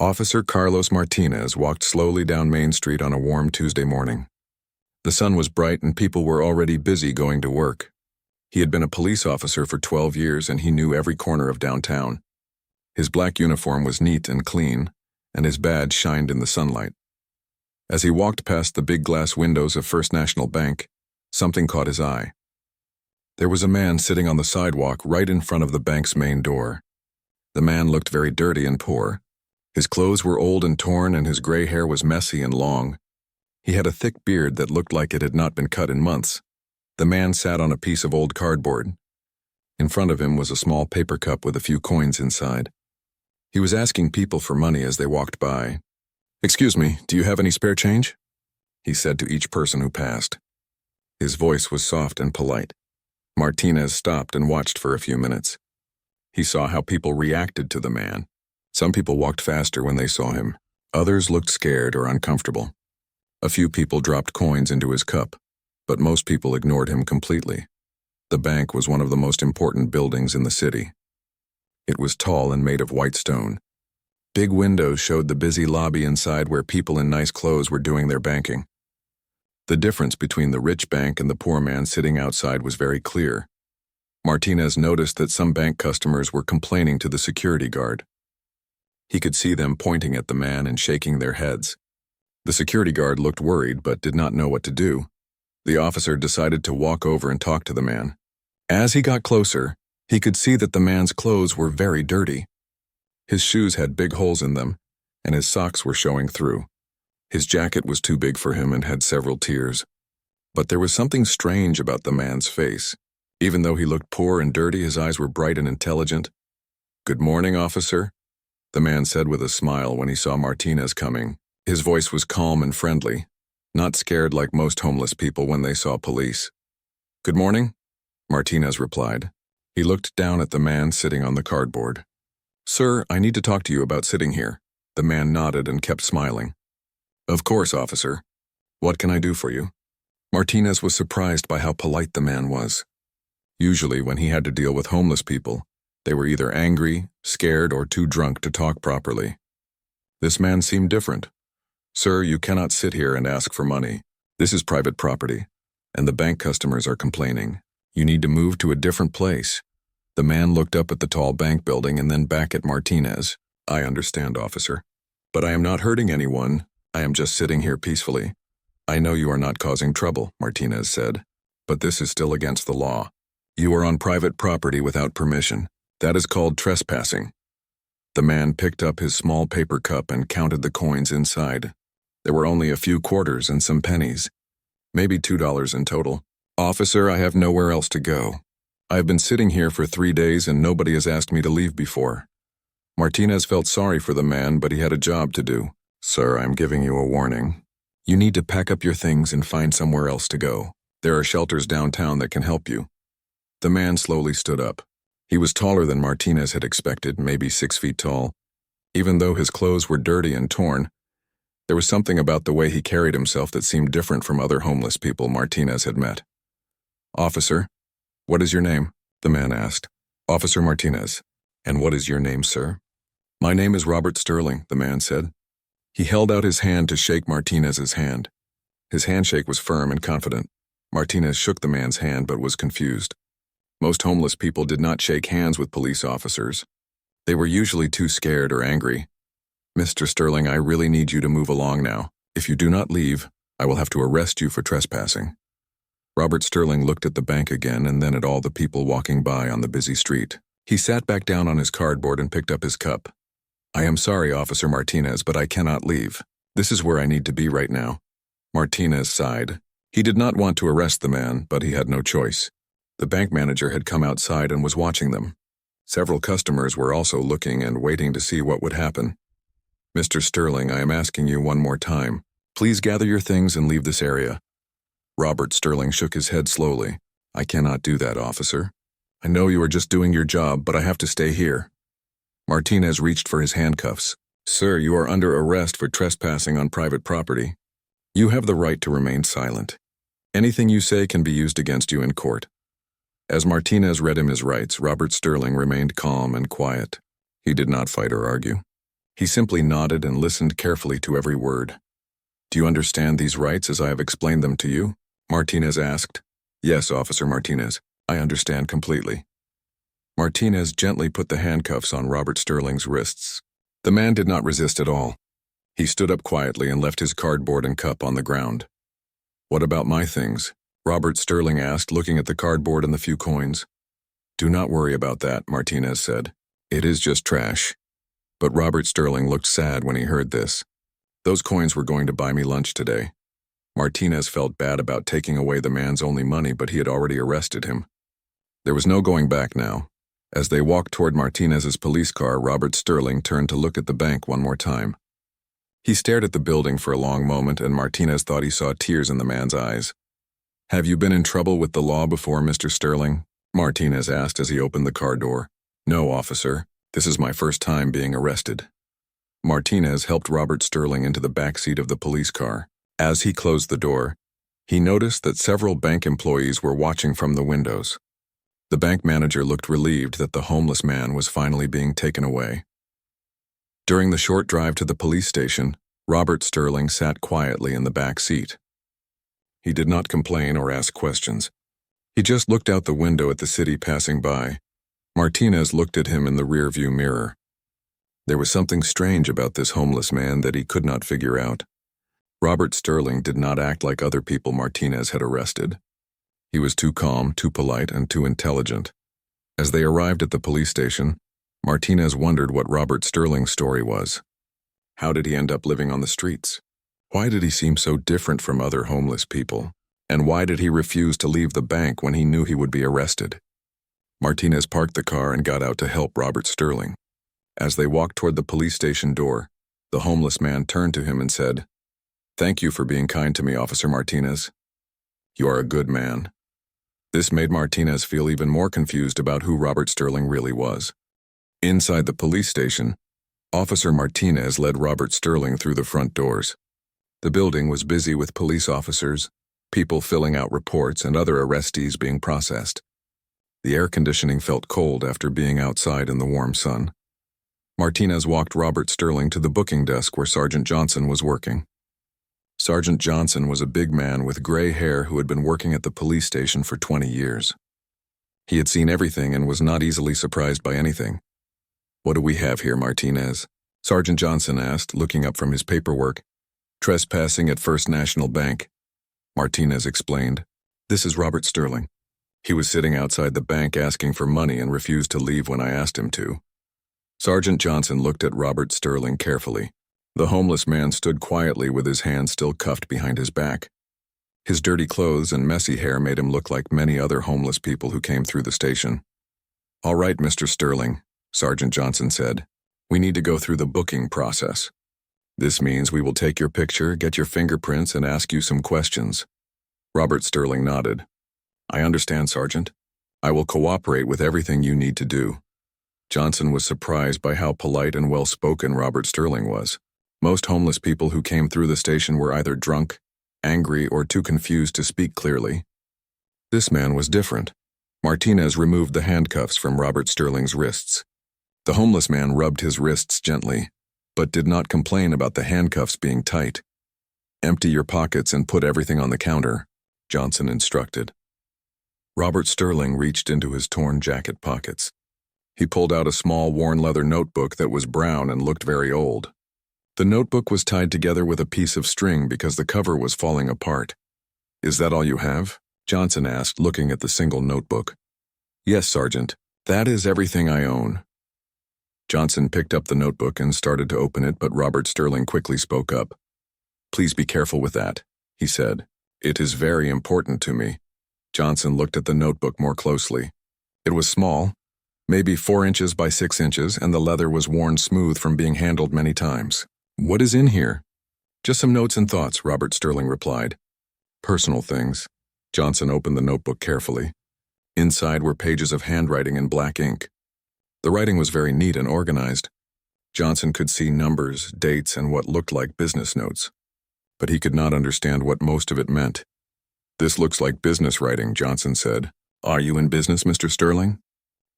Officer Carlos Martinez walked slowly down Main Street on a warm Tuesday morning. The sun was bright and people were already busy going to work. He had been a police officer for 12 years and he knew every corner of downtown. His black uniform was neat and clean, and his badge shined in the sunlight. As he walked past the big glass windows of First National Bank, something caught his eye. There was a man sitting on the sidewalk right in front of the bank's main door. The man looked very dirty and poor. His clothes were old and torn and his gray hair was messy and long. He had a thick beard that looked like it had not been cut in months. The man sat on a piece of old cardboard. In front of him was a small paper cup with a few coins inside. He was asking people for money as they walked by. "Excuse me, do you have any spare change?" he said to each person who passed. His voice was soft and polite. Martinez stopped and watched for a few minutes. He saw how people reacted to the man. Some people walked faster when they saw him. Others looked scared or uncomfortable. A few people dropped coins into his cup, but most people ignored him completely. The bank was one of the most important buildings in the city. It was tall and made of white stone. Big windows showed the busy lobby inside where people in nice clothes were doing their banking. The difference between the rich bank and the poor man sitting outside was very clear. Martinez noticed that some bank customers were complaining to the security guard. He could see them pointing at the man and shaking their heads. The security guard looked worried but did not know what to do. The officer decided to walk over and talk to the man. As he got closer, he could see that the man's clothes were very dirty. His shoes had big holes in them, and his socks were showing through. His jacket was too big for him and had several tears. But there was something strange about the man's face. Even though he looked poor and dirty, his eyes were bright and intelligent. "Good morning, officer," the man said with a smile when he saw Martinez coming. His voice was calm and friendly, not scared like most homeless people when they saw police. "Good morning," Martinez replied. He looked down at the man sitting on the cardboard. "Sir, I need to talk to you about sitting here." The man nodded and kept smiling. "Of course, officer. What can I do for you?" Martinez was surprised by how polite the man was. Usually, when he had to deal with homeless people, they were either angry, scared, or too drunk to talk properly. This man seemed different. "Sir, you cannot sit here and ask for money. This is private property, and the bank customers are complaining. You need to move to a different place." The man looked up at the tall bank building and then back at Martinez. "I understand, officer. But I am not hurting anyone. I am just sitting here peacefully." "I know you are not causing trouble," Martinez said, "but this is still against the law. You are on private property without permission. That is called trespassing." The man picked up his small paper cup and counted the coins inside. There were only a few quarters and some pennies, maybe $2 in total. "Officer, I have nowhere else to go. I have been sitting here for 3 days and nobody has asked me to leave before." Martinez felt sorry for the man, but he had a job to do. "Sir, I am giving you a warning. You need to pack up your things and find somewhere else to go. There are shelters downtown that can help you." The man slowly stood up. He was taller than Martinez had expected, maybe 6 feet tall. Even though his clothes were dirty and torn, there was something about the way he carried himself that seemed different from other homeless people Martinez had met. "Officer, what is your name?" the man asked. "Officer Martinez. And what is your name, sir?" "My name is Robert Sterling," the man said. He held out his hand to shake Martinez's hand. His handshake was firm and confident. Martinez shook the man's hand but was confused. Most homeless people did not shake hands with police officers. They were usually too scared or angry. "Mr. Sterling, I really need you to move along now. If you do not leave, I will have to arrest you for trespassing." Robert Sterling looked at the bank again and then at all the people walking by on the busy street. He sat back down on his cardboard and picked up his cup. "I am sorry, Officer Martinez, but I cannot leave. This is where I need to be right now." Martinez sighed. He did not want to arrest the man, but he had no choice. The bank manager had come outside and was watching them. Several customers were also looking and waiting to see what would happen. "Mr. Sterling, I am asking you one more time. Please gather your things and leave this area." Robert Sterling shook his head slowly. "I cannot do that, officer. I know you are just doing your job, but I have to stay here." Martinez reached for his handcuffs. "Sir, you are under arrest for trespassing on private property. You have the right to remain silent. Anything you say can be used against you in court." As Martinez read him his rights, Robert Sterling remained calm and quiet. He did not fight or argue. He simply nodded and listened carefully to every word. "Do you understand these rights as I have explained them to you?" Martinez asked. "Yes, Officer Martinez. I understand completely." Martinez gently put the handcuffs on Robert Sterling's wrists. The man did not resist at all. He stood up quietly and left his cardboard and cup on the ground. "What about my things?" Robert Sterling asked, looking at the cardboard and the few coins. "Do not worry about that," Martinez said. "It is just trash." But Robert Sterling looked sad when he heard this. Those coins were going to buy me lunch today. Martinez felt bad about taking away the man's only money, but he had already arrested him. There was no going back now. As they walked toward Martinez's police car, Robert Sterling turned to look at the bank one more time. He stared at the building for a long moment, and Martinez thought he saw tears in the man's eyes. "Have you been in trouble with the law before, Mr. Sterling?" Martinez asked as he opened the car door. "No, officer. This is my first time being arrested." Martinez helped Robert Sterling into the back seat of the police car. As he closed the door, he noticed that several bank employees were watching from the windows. The bank manager looked relieved that the homeless man was finally being taken away. During the short drive to the police station, Robert Sterling sat quietly in the back seat. He did not complain or ask questions. He just looked out the window at the city passing by. Martinez looked at him in the rearview mirror. There was something strange about this homeless man that he could not figure out. Robert Sterling did not act like other people Martinez had arrested. He was too calm, too polite, and too intelligent. As they arrived at the police station, Martinez wondered what Robert Sterling's story was. How did he end up living on the streets? Why did he seem so different from other homeless people? And why did he refuse to leave the bank when he knew he would be arrested? Martinez parked the car and got out to help Robert Sterling. As they walked toward the police station door, the homeless man turned to him and said, "Thank you for being kind to me, Officer Martinez. You are a good man." This made Martinez feel even more confused about who Robert Sterling really was. Inside the police station, Officer Martinez led Robert Sterling through the front doors. The building was busy with police officers, people filling out reports, and other arrestees being processed. The air conditioning felt cold after being outside in the warm sun. Martinez walked Robert Sterling to the booking desk where Sergeant Johnson was working. Sergeant Johnson was a big man with gray hair who had been working at the police station for 20 years. He had seen everything and was not easily surprised by anything. "What do we have here, Martinez?" Sergeant Johnson asked, looking up from his paperwork. "Trespassing at First National Bank," Martinez explained. "This is Robert Sterling. He was sitting outside the bank asking for money and refused to leave when I asked him to." Sergeant Johnson looked at Robert Sterling carefully. The homeless man stood quietly with his hands still cuffed behind his back. His dirty clothes and messy hair made him look like many other homeless people who came through the station. "All right, Mr. Sterling," Sergeant Johnson said. "We need to go through the booking process. This means we will take your picture, get your fingerprints, and ask you some questions." Robert Sterling nodded. "I understand, Sergeant. I will cooperate with everything you need to do." Johnson was surprised by how polite and well-spoken Robert Sterling was. Most homeless people who came through the station were either drunk, angry, or too confused to speak clearly. This man was different. Martinez removed the handcuffs from Robert Sterling's wrists. The homeless man rubbed his wrists gently, but did not complain about the handcuffs being tight. "Empty your pockets and put everything on the counter," Johnson instructed. Robert Sterling reached into his torn jacket pockets. He pulled out a small worn leather notebook that was brown and looked very old. The notebook was tied together with a piece of string because the cover was falling apart. "Is that all you have?" Johnson asked, looking at the single notebook. "Yes, Sergeant. That is everything I own." Johnson picked up the notebook and started to open it, but Robert Sterling quickly spoke up. "Please be careful with that," he said. "It is very important to me." Johnson looked at the notebook more closely. It was small, maybe 4 inches by 6 inches, and the leather was worn smooth from being handled many times. "What is in here?" "Just some notes and thoughts," Robert Sterling replied. "Personal things." Johnson opened the notebook carefully. Inside were pages of handwriting in black ink. The writing was very neat and organized. Johnson could see numbers, dates, and what looked like business notes. But he could not understand what most of it meant. "This looks like business writing," Johnson said. "Are you in business, Mr. Sterling?"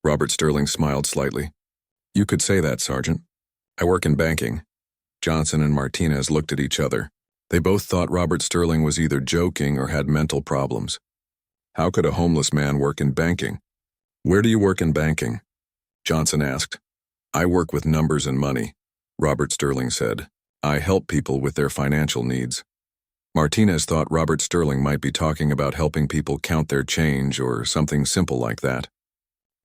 Robert Sterling smiled slightly. "You could say that, Sergeant. I work in banking. Johnson and Martinez looked at each other. They both thought Robert Sterling was either joking or had mental problems. How could a homeless man work in banking? Where do you work in banking? Johnson asked. I work with numbers and money, Robert Sterling said. I help people with their financial needs. Martinez thought Robert Sterling might be talking about helping people count their change or something simple like that.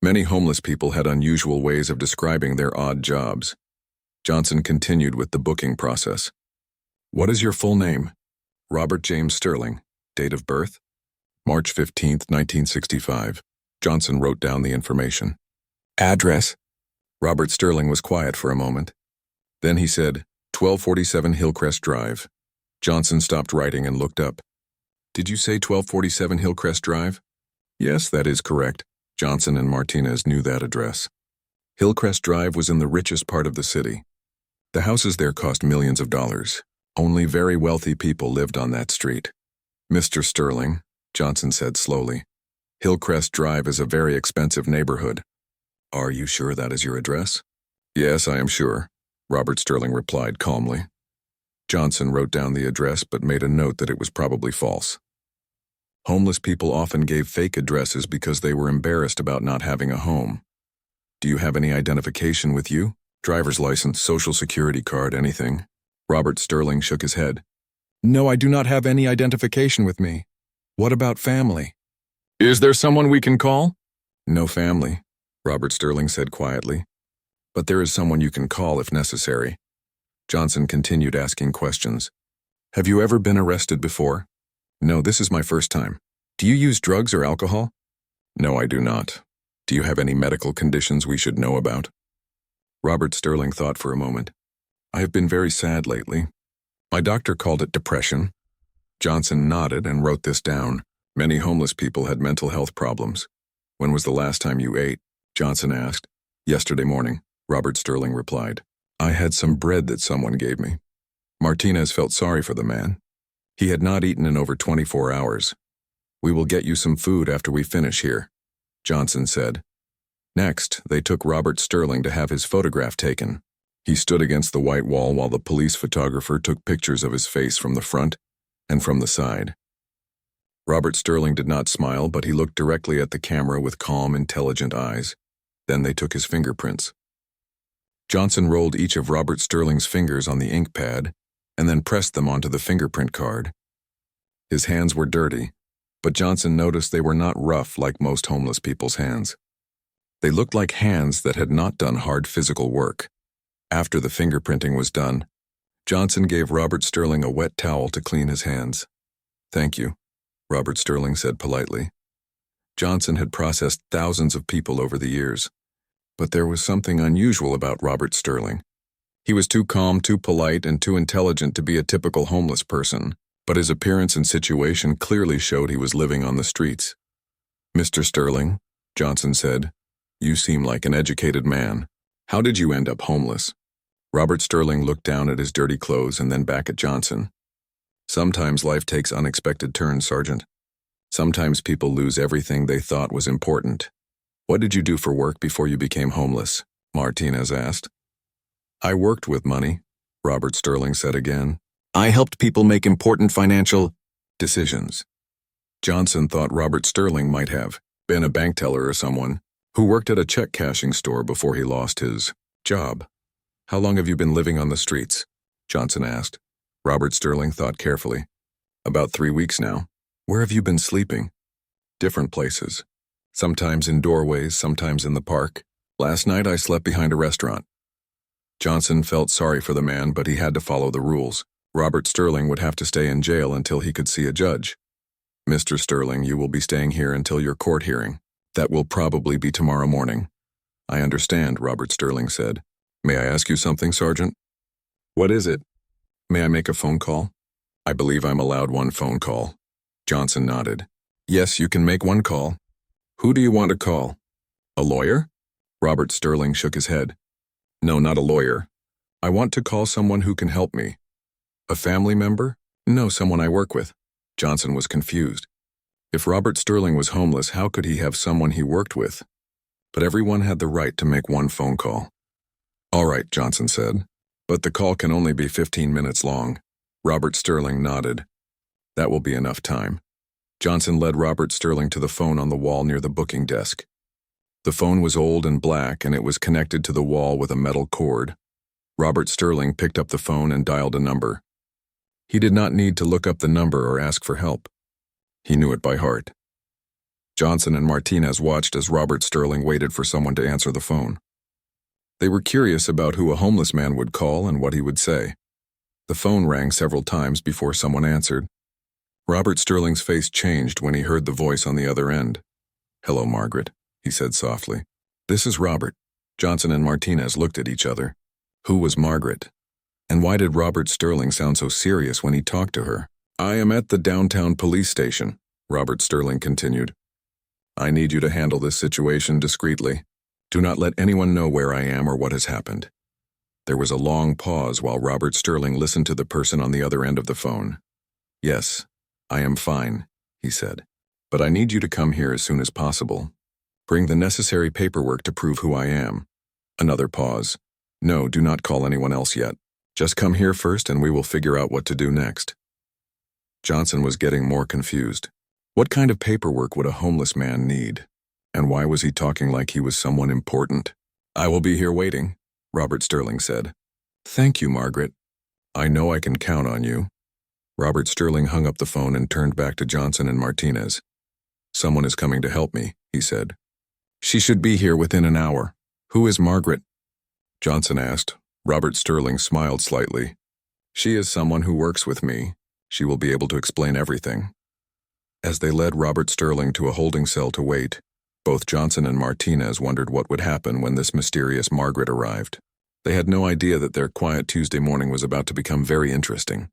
Many homeless people had unusual ways of describing their odd jobs. Johnson continued with the booking process. What is your full name? Robert James Sterling. Date of birth? March 15, 1965. Johnson wrote down the information. Address? Robert Sterling was quiet for a moment. Then he said, 1247 Hillcrest Drive. Johnson stopped writing and looked up. Did you say 1247 Hillcrest Drive? Yes, that is correct. Johnson and Martinez knew that address. Hillcrest Drive was in the richest part of the city. The houses there cost millions of dollars. Only very wealthy people lived on that street. Mr. Sterling, Johnson said slowly, Hillcrest Drive is a very expensive neighborhood. Are you sure that is your address? Yes, I am sure, Robert Sterling replied calmly. Johnson wrote down the address but made a note that it was probably false. Homeless people often gave fake addresses because they were embarrassed about not having a home. Do you have any identification with you? Driver's license, social security card, anything? Robert Sterling shook his head. No, I do not have any identification with me. What about family? Is there someone we can call? No family, Robert Sterling said quietly. But there is someone you can call if necessary. Johnson continued asking questions. Have you ever been arrested before? No, this is my first time. Do you use drugs or alcohol? No, I do not. Do you have any medical conditions we should know about? Robert Sterling thought for a moment. I have been very sad lately. My doctor called it depression. Johnson nodded and wrote this down. Many homeless people had mental health problems. When was the last time you ate? Johnson asked. Yesterday morning, Robert Sterling replied. I had some bread that someone gave me. Martinez felt sorry for the man. He had not eaten in over 24 hours. We will get you some food after we finish here, Johnson said. Next, they took Robert Sterling to have his photograph taken. He stood against the white wall while the police photographer took pictures of his face from the front and from the side. Robert Sterling did not smile, but he looked directly at the camera with calm, intelligent eyes. Then they took his fingerprints. Johnson rolled each of Robert Sterling's fingers on the ink pad and then pressed them onto the fingerprint card. His hands were dirty, but Johnson noticed they were not rough like most homeless people's hands. They looked like hands that had not done hard physical work. After the fingerprinting was done, Johnson gave Robert Sterling a wet towel to clean his hands. Thank you, Robert Sterling said politely. Johnson had processed thousands of people over the years, but there was something unusual about Robert Sterling. He was too calm, too polite, and too intelligent to be a typical homeless person, but his appearance and situation clearly showed he was living on the streets. Mr. Sterling, Johnson said, you seem like an educated man. How did you end up homeless? Robert Sterling looked down at his dirty clothes and then back at Johnson. Sometimes life takes unexpected turns, Sergeant. Sometimes people lose everything they thought was important. What did you do for work before you became homeless? Martinez asked. I worked with money, Robert Sterling said again. I helped people make important financial decisions. Johnson thought Robert Sterling might have been a bank teller or someone who worked at a check cashing store before he lost his job. How long have you been living on the streets? Johnson asked. Robert Sterling thought carefully. About 3 weeks now. Where have you been sleeping? Different places. Sometimes in doorways, sometimes in the park. Last night I slept behind a restaurant. Johnson felt sorry for the man, but he had to follow the rules. Robert Sterling would have to stay in jail until he could see a judge. Mr. Sterling, you will be staying here until your court hearing. That will probably be tomorrow morning. I understand, Robert Sterling said. May I ask you something, Sergeant? What is it? May I make a phone call? I believe I'm allowed one phone call. Johnson nodded. Yes, you can make one call. Who do you want to call? A lawyer? Robert Sterling shook his head. No, not a lawyer. I want to call someone who can help me. A family member? No, someone I work with. Johnson was confused. If Robert Sterling was homeless, how could he have someone he worked with? But everyone had the right to make one phone call. All right, Johnson said. But the call can only be 15 minutes long. Robert Sterling nodded. That will be enough time. Johnson led Robert Sterling to the phone on the wall near the booking desk. The phone was old and black, and it was connected to the wall with a metal cord. Robert Sterling picked up the phone and dialed a number. He did not need to look up the number or ask for help. He knew it by heart. Johnson and Martinez watched as Robert Sterling waited for someone to answer the phone. They were curious about who a homeless man would call and what he would say. The phone rang several times before someone answered. Robert Sterling's face changed when he heard the voice on the other end. "Hello, Margaret," he said softly. "This is Robert." Johnson and Martinez looked at each other. Who was Margaret? And why did Robert Sterling sound so serious when he talked to her? "I am at the downtown police station," Robert Sterling continued. "I need you to handle this situation discreetly. Do not let anyone know where I am or what has happened." There was a long pause while Robert Sterling listened to the person on the other end of the phone. "Yes, I am fine," he said. "But I need you to come here as soon as possible. Bring the necessary paperwork to prove who I am." Another pause. "No, do not call anyone else yet. Just come here first and we will figure out what to do next." Johnson was getting more confused. What kind of paperwork would a homeless man need? And why was he talking like he was someone important? "I will be here waiting," Robert Sterling said. "Thank you, Margaret. I know I can count on you." Robert Sterling hung up the phone and turned back to Johnson and Martinez. "Someone is coming to help me," he said. "She should be here within an hour. Who is Margaret?" Johnson asked. Robert Sterling smiled slightly. "She is someone who works with me. She will be able to explain everything." As they led Robert Sterling to a holding cell to wait, both Johnson and Martinez wondered what would happen when this mysterious Margaret arrived. They had no idea that their quiet Tuesday morning was about to become very interesting.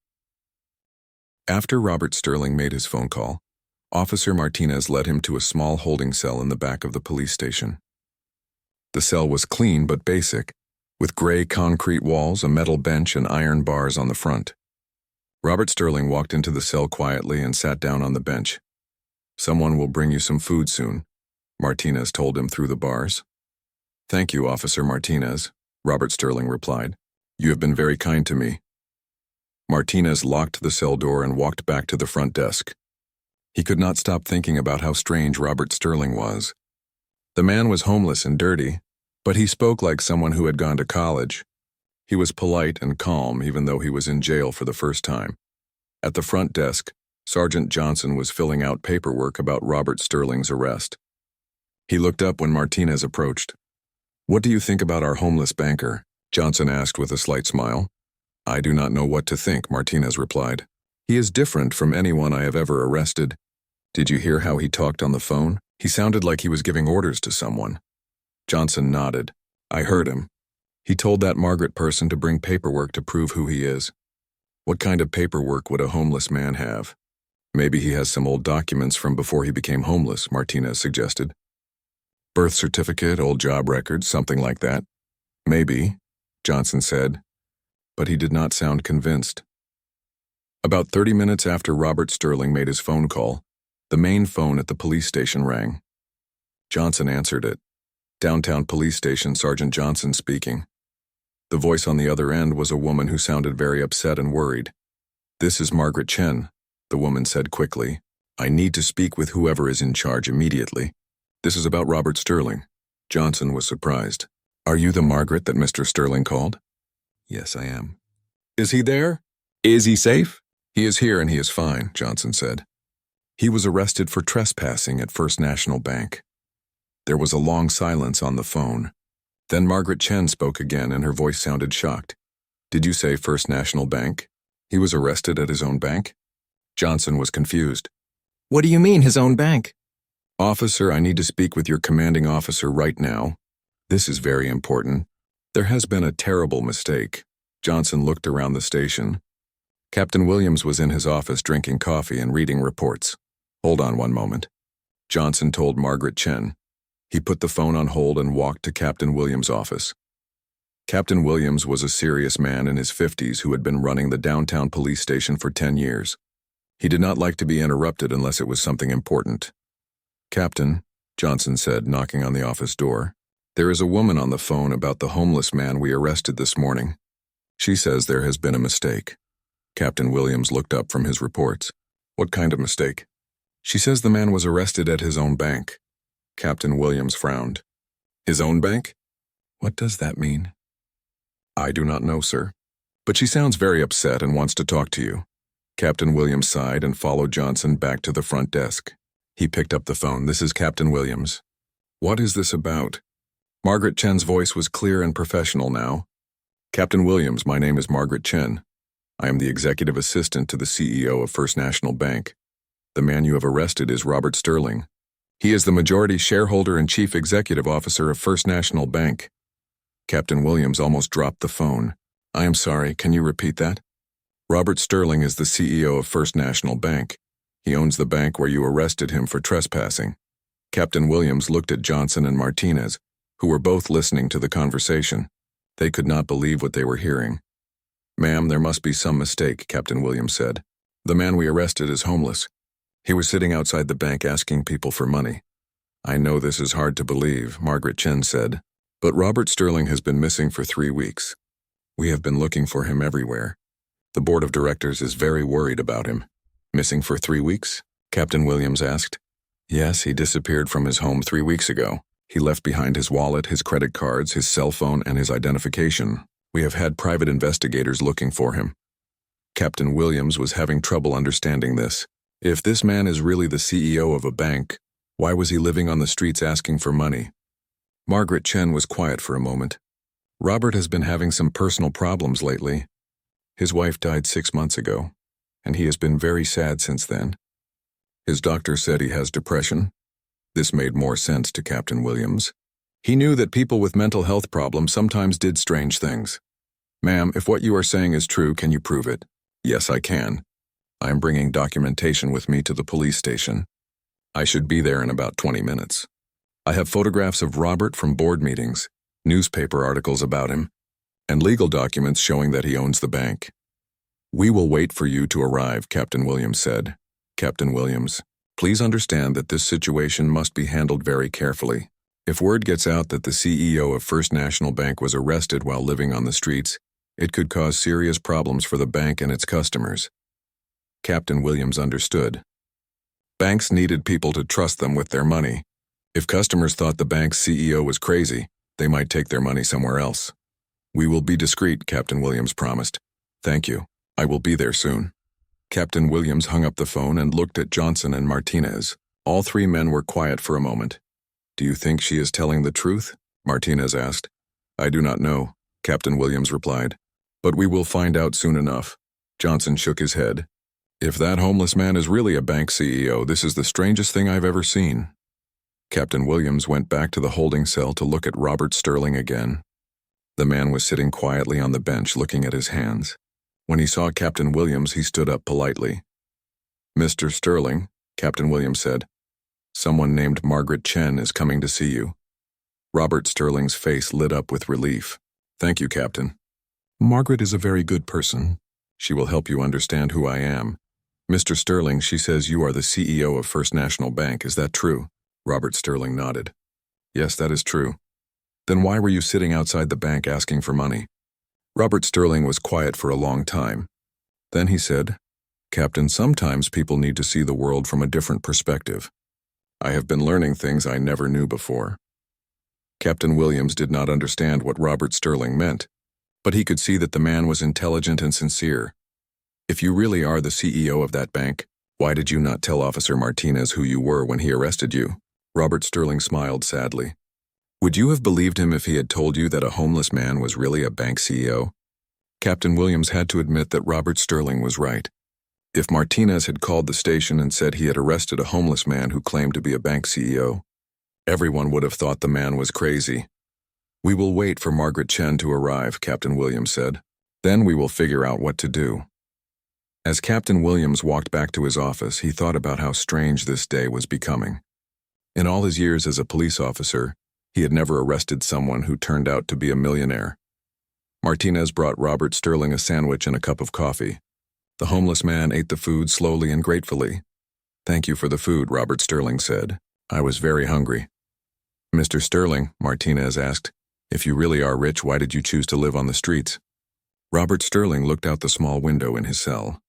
After Robert Sterling made his phone call, Officer Martinez led him to a small holding cell in the back of the police station. The cell was clean but basic, with gray concrete walls, a metal bench, and iron bars on the front. Robert Sterling walked into the cell quietly and sat down on the bench. "Someone will bring you some food soon," Martinez told him through the bars. "Thank you, Officer Martinez," Robert Sterling replied. "You have been very kind to me." Martinez locked the cell door and walked back to the front desk. He could not stop thinking about how strange Robert Sterling was. The man was homeless and dirty, but he spoke like someone who had gone to college. He was polite and calm even though he was in jail for the first time. At the front desk, Sergeant Johnson was filling out paperwork about Robert Sterling's arrest. He looked up when Martinez approached. "What do you think about our homeless banker?" Johnson asked with a slight smile. "I do not know what to think," Martinez replied. "He is different from anyone I have ever arrested. Did you hear how he talked on the phone? He sounded like he was giving orders to someone." Johnson nodded. "I heard him. He told that Margaret person to bring paperwork to prove who he is." "What kind of paperwork would a homeless man have?" "Maybe he has some old documents from before he became homeless," Martinez suggested. "Birth certificate, old job records, something like that." "Maybe," Johnson said, but he did not sound convinced. About 30 minutes after Robert Sterling made his phone call, the main phone at the police station rang. Johnson answered it. "Downtown Police Station, Sergeant Johnson speaking." The voice on the other end was a woman who sounded very upset and worried. "This is Margaret Chen," the woman said quickly. "I need to speak with whoever is in charge immediately. This is about Robert Sterling." Johnson was surprised. "Are you the Margaret that Mr. Sterling called?" "Yes, I am." "Is he there? Is he safe?" "He is here and he is fine," Johnson said. "He was arrested for trespassing at First National Bank." There was a long silence on the phone. Then Margaret Chen spoke again and her voice sounded shocked. "Did you say First National Bank? He was arrested at his own bank?" Johnson was confused. "What do you mean, his own bank?" "Officer, I need to speak with your commanding officer right now. This is very important. There has been a terrible mistake." Johnson looked around the station. Captain Williams was in his office drinking coffee and reading reports. "Hold on one moment," Johnson told Margaret Chen. He put the phone on hold and walked to Captain Williams' office. Captain Williams was a serious man in his 50s who had been running the downtown police station for 10 years. He did not like to be interrupted unless it was something important. "Captain," Johnson said, knocking on the office door. There is a woman on the phone about the homeless man we arrested this morning. She says there has been a mistake. Captain Williams looked up from his reports. What kind of mistake? She says the man was arrested at his own bank. Captain Williams frowned. His own bank? What does that mean? I do not know, sir. But she sounds very upset and wants to talk to you. Captain Williams sighed and followed Johnson back to the front desk. He picked up the phone. This is Captain Williams. What is this about? Margaret Chen's voice was clear and professional now. Captain Williams, my name is Margaret Chen. I am the executive assistant to the CEO of First National Bank. The man you have arrested is Robert Sterling. He is the majority shareholder and chief executive officer of First National Bank. Captain Williams almost dropped the phone. I am sorry, can you repeat that? Robert Sterling is the CEO of First National Bank. He owns the bank where you arrested him for trespassing. Captain Williams looked at Johnson and Martinez, who were both listening to the conversation. They could not believe what they were hearing. Ma'am, there must be some mistake, Captain Williams said. The man we arrested is homeless. He was sitting outside the bank asking people for money. I know this is hard to believe, Margaret Chen said, but Robert Sterling has been missing for 3 weeks. We have been looking for him everywhere. The board of directors is very worried about him. Missing for 3 weeks? Captain Williams asked. Yes, he disappeared from his home 3 weeks ago. He left behind his wallet, his credit cards, his cell phone, and his identification. We have had private investigators looking for him. Captain Williams was having trouble understanding this. If this man is really the CEO of a bank, why was he living on the streets asking for money? Margaret Chen was quiet for a moment. Robert has been having some personal problems lately. His wife died 6 months ago, and he has been very sad since then. His doctor said he has depression. This made more sense to Captain Williams. He knew that people with mental health problems sometimes did strange things. Ma'am, if what you are saying is true, can you prove it? Yes, I can. I am bringing documentation with me to the police station. I should be there in about 20 minutes. I have photographs of Robert from board meetings, newspaper articles about him, and legal documents showing that he owns the bank. We will wait for you to arrive, Captain Williams said. Captain Williams, please understand that this situation must be handled very carefully. If word gets out that the CEO of First National Bank was arrested while living on the streets, it could cause serious problems for the bank and its customers. Captain Williams understood. Banks needed people to trust them with their money. If customers thought the bank's CEO was crazy, they might take their money somewhere else. We will be discreet, Captain Williams promised. Thank you. I will be there soon. Captain Williams hung up the phone and looked at Johnson and Martinez. All 3 men were quiet for a moment. Do you think she is telling the truth? Martinez asked. I do not know, Captain Williams replied. But we will find out soon enough. Johnson shook his head. If that homeless man is really a bank CEO, this is the strangest thing I've ever seen. Captain Williams went back to the holding cell to look at Robert Sterling again. The man was sitting quietly on the bench looking at his hands. When he saw Captain Williams, he stood up politely. Mr. Sterling, Captain Williams said, someone named Margaret Chen is coming to see you. Robert Sterling's face lit up with relief. Thank you, Captain. Margaret is a very good person. She will help you understand who I am. Mr. Sterling, she says you are the CEO of First National Bank. Is that true? Robert Sterling nodded. Yes, that is true. Then why were you sitting outside the bank asking for money? Robert Sterling was quiet for a long time. Then he said, Captain, sometimes people need to see the world from a different perspective. I have been learning things I never knew before. Captain Williams did not understand what Robert Sterling meant, but he could see that the man was intelligent and sincere. If you really are the CEO of that bank, why did you not tell Officer Martinez who you were when he arrested you? Robert Sterling smiled sadly. Would you have believed him if he had told you that a homeless man was really a bank CEO? Captain Williams had to admit that Robert Sterling was right. If Martinez had called the station and said he had arrested a homeless man who claimed to be a bank CEO, everyone would have thought the man was crazy. We will wait for Margaret Chen to arrive, Captain Williams said. Then we will figure out what to do. As Captain Williams walked back to his office, he thought about how strange this day was becoming. In all his years as a police officer, he had never arrested someone who turned out to be a millionaire. Martinez brought Robert Sterling a sandwich and a cup of coffee. The homeless man ate the food slowly and gratefully. Thank you for the food, Robert Sterling said. I was very hungry. Mr. Sterling, Martinez asked, if you really are rich, why did you choose to live on the streets? Robert Sterling looked out the small window in his cell.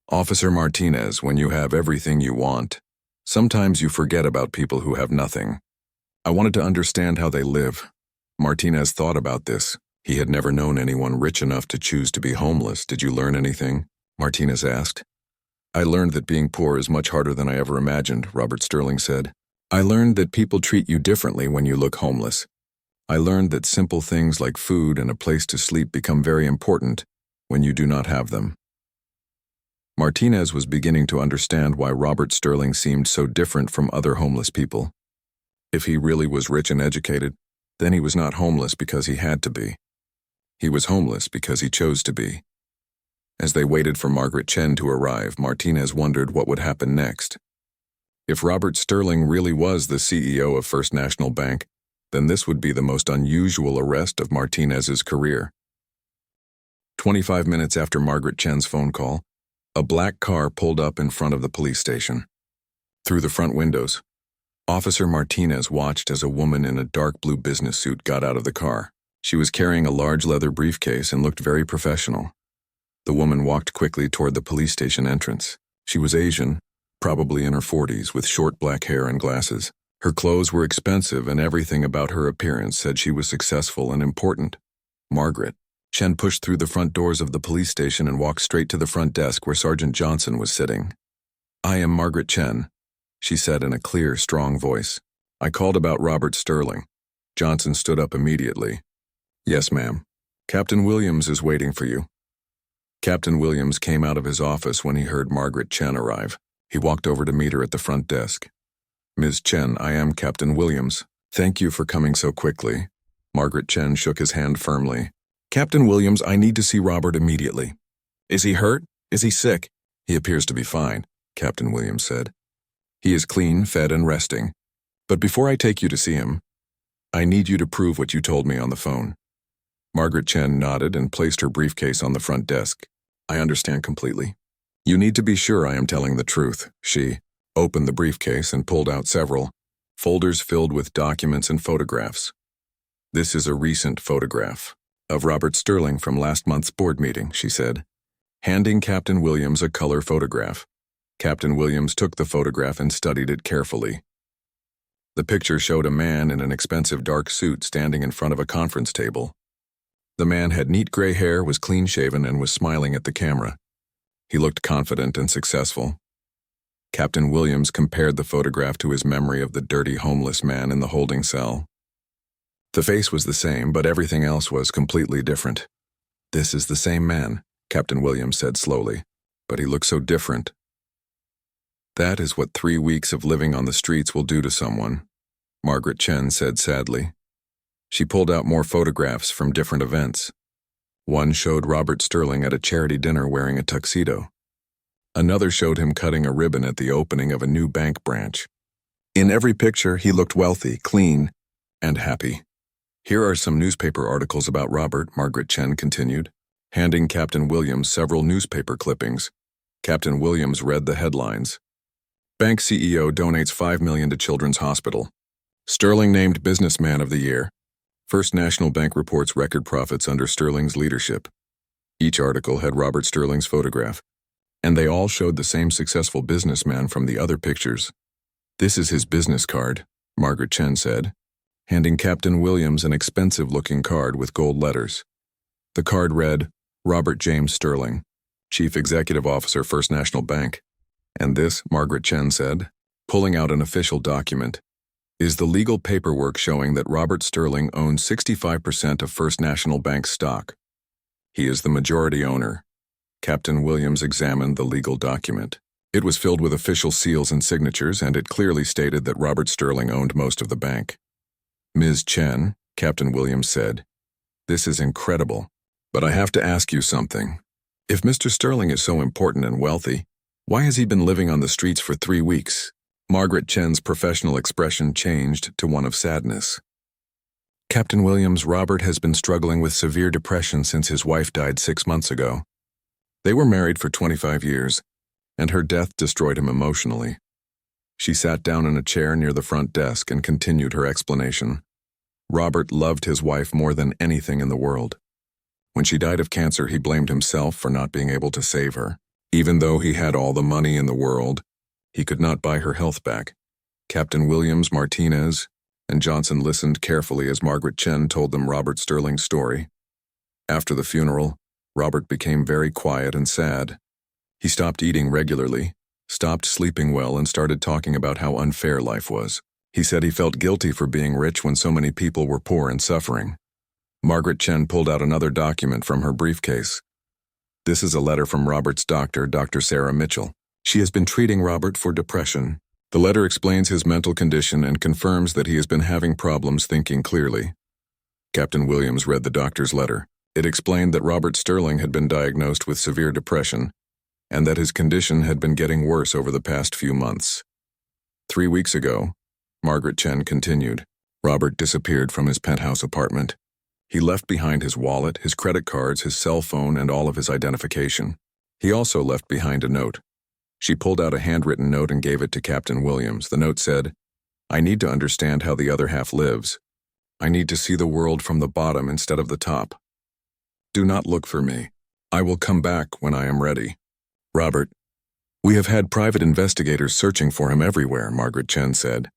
Officer Martinez, when you have everything you want, sometimes you forget about people who have nothing. I wanted to understand how they live. Martinez thought about this. He had never known anyone rich enough to choose to be homeless. Did you learn anything? Martinez asked. I learned that being poor is much harder than I ever imagined, Robert Sterling said. I learned that people treat you differently when you look homeless. I learned that simple things like food and a place to sleep become very important when you do not have them. Martinez was beginning to understand why Robert Sterling seemed so different from other homeless people. If he really was rich and educated, then he was not homeless because he had to be. He was homeless because he chose to be. As they waited for Margaret Chen to arrive, Martinez wondered what would happen next. If Robert Sterling really was the CEO of First National Bank, then this would be the most unusual arrest of Martinez's career. 25 minutes after Margaret Chen's phone call, a black car pulled up in front of the police station. Through the front windows, Officer Martinez watched as a woman in a dark blue business suit got out of the car. She was carrying a large leather briefcase and looked very professional. The woman walked quickly toward the police station entrance. She was Asian, probably in her 40s, with short black hair and glasses. Her clothes were expensive and everything about her appearance said she was successful and important. Margaret Chen pushed through the front doors of the police station and walked straight to the front desk where Sergeant Johnson was sitting. I am Margaret Chen, she said in a clear, strong voice. I called about Robert Sterling. Johnson stood up immediately. Yes, ma'am. Captain Williams is waiting for you. Captain Williams came out of his office when he heard Margaret Chen arrive. He walked over to meet her at the front desk. Ms. Chen, I am Captain Williams. Thank you for coming so quickly. Margaret Chen shook his hand firmly. Captain Williams, I need to see Robert immediately. Is he hurt? Is he sick? He appears to be fine, Captain Williams said. He is clean, fed, and resting. But before I take you to see him, I need you to prove what you told me on the phone. Margaret Chen nodded and placed her briefcase on the front desk. I understand completely. You need to be sure I am telling the truth. She opened the briefcase and pulled out several folders filled with documents and photographs. This is a recent photograph of Robert Sterling from last month's board meeting, she said, handing Captain Williams a color photograph. Captain Williams took the photograph and studied it carefully. The picture showed a man in an expensive dark suit standing in front of a conference table. The man had neat gray hair, was clean-shaven, and was smiling at the camera. He looked confident and successful. Captain Williams compared the photograph to his memory of the dirty homeless man in the holding cell. The face was the same, but everything else was completely different. This is the same man, Captain Williams said slowly, but he looks so different. That is what 3 weeks of living on the streets will do to someone, Margaret Chen said sadly. She pulled out more photographs from different events. One showed Robert Sterling at a charity dinner wearing a tuxedo. Another showed him cutting a ribbon at the opening of a new bank branch. In every picture, he looked wealthy, clean, and happy. Here are some newspaper articles about Robert, Margaret Chen continued, handing Captain Williams several newspaper clippings. Captain Williams read the headlines. Bank CEO donates $5 million to Children's Hospital. Sterling named Businessman of the Year. First National Bank reports record profits under Sterling's leadership. Each article had Robert Sterling's photograph, and they all showed the same successful businessman from the other pictures. This is his business card, Margaret Chen said, handing Captain Williams an expensive-looking card with gold letters. The card read, Robert James Sterling, Chief Executive Officer, First National Bank. And this, Margaret Chen said, pulling out an official document, is the legal paperwork showing that Robert Sterling owns 65% of First National Bank stock. He is the majority owner. Captain Williams examined the legal document. It was filled with official seals and signatures, and it clearly stated that Robert Sterling owned most of the bank. Ms. Chen, Captain Williams said, this is incredible, but I have to ask you something. If Mr. Sterling is so important and wealthy, why has he been living on the streets for 3 weeks? Margaret Chen's professional expression changed to one of sadness. Captain Williams, Robert has been struggling with severe depression since his wife died 6 months ago. They were married for 25 years, and her death destroyed him emotionally. She sat down in a chair near the front desk and continued her explanation. Robert loved his wife more than anything in the world. When she died of cancer, he blamed himself for not being able to save her. Even though he had all the money in the world, he could not buy her health back. Captain Williams, Martinez, and Johnson listened carefully as Margaret Chen told them Robert Sterling's story. After the funeral, Robert became very quiet and sad. He stopped eating regularly, stopped sleeping well, and started talking about how unfair life was. He said he felt guilty for being rich when so many people were poor and suffering. Margaret Chen pulled out another document from her briefcase. This is a letter from Robert's doctor, Dr. Sarah Mitchell. She has been treating Robert for depression. The letter explains his mental condition and confirms that he has been having problems thinking clearly. Captain Williams read the doctor's letter. It explained that Robert Sterling had been diagnosed with severe depression and that his condition had been getting worse over the past few months. 3 weeks ago, Margaret Chen continued, Robert disappeared from his penthouse apartment. He left behind his wallet, his credit cards, his cell phone, and all of his identification. He also left behind a note. She pulled out a handwritten note and gave it to Captain Williams. The note said, I need to understand how the other half lives. I need to see the world from the bottom instead of the top. Do not look for me. I will come back when I am ready. Robert, we have had private investigators searching for him everywhere, Margaret Chen said.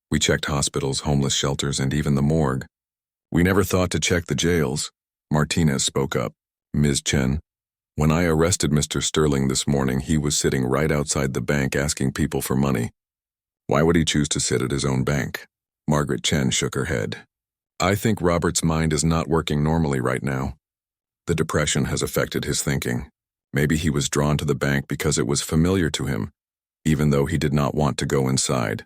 We checked hospitals, homeless shelters, and even the morgue. We never thought to check the jails. Martinez spoke up. Ms. Chen, when I arrested Mr. Sterling this morning, he was sitting right outside the bank asking people for money. Why would he choose to sit at his own bank? Margaret Chen shook her head. I think Robert's mind is not working normally right now. The depression has affected his thinking. Maybe he was drawn to the bank because it was familiar to him, even though he did not want to go inside.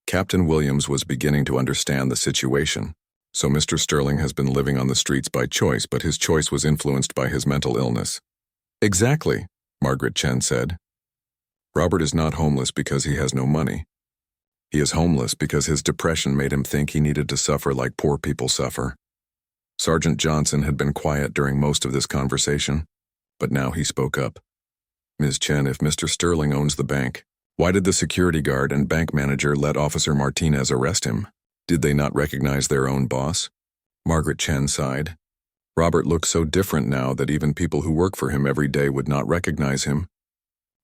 Captain Williams was beginning to understand the situation. So Mr. Sterling has been living on the streets by choice, but his choice was influenced by his mental illness. Exactly, Margaret Chen said. Robert is not homeless because he has no money. He is homeless because his depression made him think he needed to suffer like poor people suffer. Sergeant Johnson had been quiet during most of this conversation, but now he spoke up. Ms. Chen, if Mr. Sterling owns the bank, why did the security guard and bank manager let Officer Martinez arrest him? Did they not recognize their own boss? Margaret Chen sighed. Robert looks so different now that even people who work for him every day would not recognize him.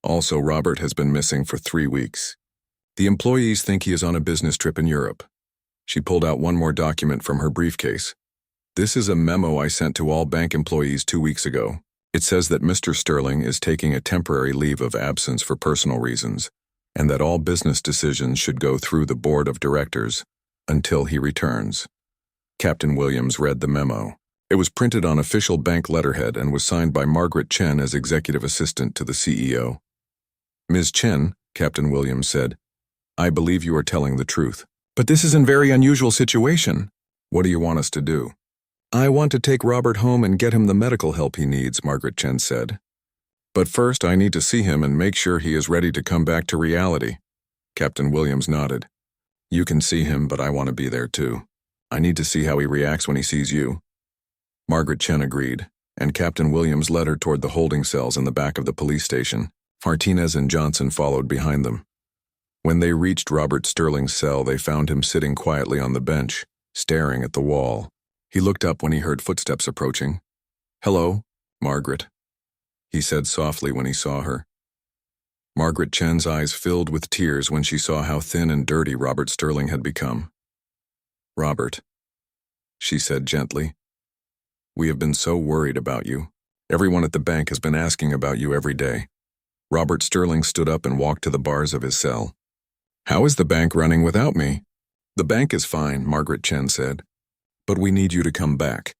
Also, Robert has been missing for 3 weeks. The employees think he is on a business trip in Europe. She pulled out one more document from her briefcase. This is a memo I sent to all bank employees 2 weeks ago. It says that Mr. Sterling is taking a temporary leave of absence for personal reasons, and that all business decisions should go through the board of directors until he returns. Captain Williams read the memo. It was printed on official bank letterhead and was signed by Margaret Chen as executive assistant to the CEO. Ms. Chen, Captain Williams said, I believe you are telling the truth. But this is a very unusual situation. What do you want us to do? I want to take Robert home and get him the medical help he needs, Margaret Chen said. But first I need to see him and make sure he is ready to come back to reality. Captain Williams nodded. You can see him, but I want to be there too. I need to see how he reacts when he sees you. Margaret Chen agreed, and Captain Williams led her toward the holding cells in the back of the police station. Martinez and Johnson followed behind them. When they reached Robert Sterling's cell, they found him sitting quietly on the bench, staring at the wall. He looked up when he heard footsteps approaching. Hello, Margaret, he said softly when he saw her. Margaret Chen's eyes filled with tears when she saw how thin and dirty Robert Sterling had become. Robert, she said gently, we have been so worried about you. Everyone at the bank has been asking about you every day. Robert Sterling stood up and walked to the bars of his cell. How is the bank running without me? The bank is fine, Margaret Chen said. But we need you to come back.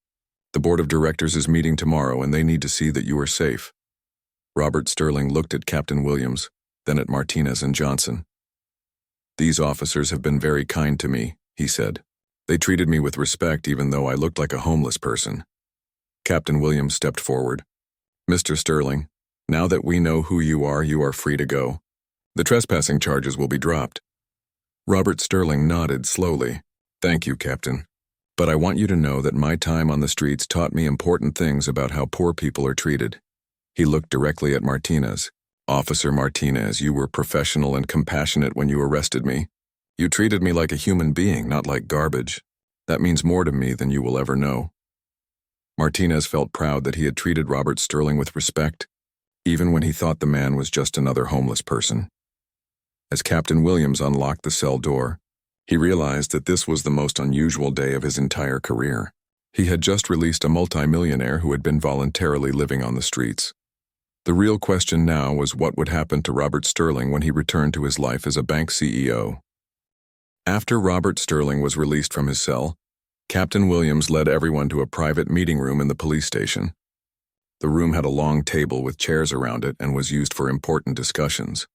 The board of directors is meeting tomorrow and they need to see that you are safe. Robert Sterling looked at Captain Williams, then at Martinez and Johnson. These officers have been very kind to me, he said. They treated me with respect even though I looked like a homeless person. Captain Williams stepped forward. Mr. Sterling, now that we know who you are free to go. The trespassing charges will be dropped. Robert Sterling nodded slowly. Thank you, Captain. But I want you to know that my time on the streets taught me important things about how poor people are treated. He looked directly at Martinez. Officer Martinez, you were professional and compassionate when you arrested me. You treated me like a human being, not like garbage. That means more to me than you will ever know. Martinez felt proud that he had treated Robert Sterling with respect, even when he thought the man was just another homeless person. As Captain Williams unlocked the cell door, he realized that this was the most unusual day of his entire career. He had just released a multimillionaire who had been voluntarily living on the streets. The real question now was what would happen to Robert Sterling when he returned to his life as a bank CEO. After Robert Sterling was released from his cell, Captain Williams led everyone to a private meeting room in the police station. The room had a long table with chairs around it and was used for important discussions.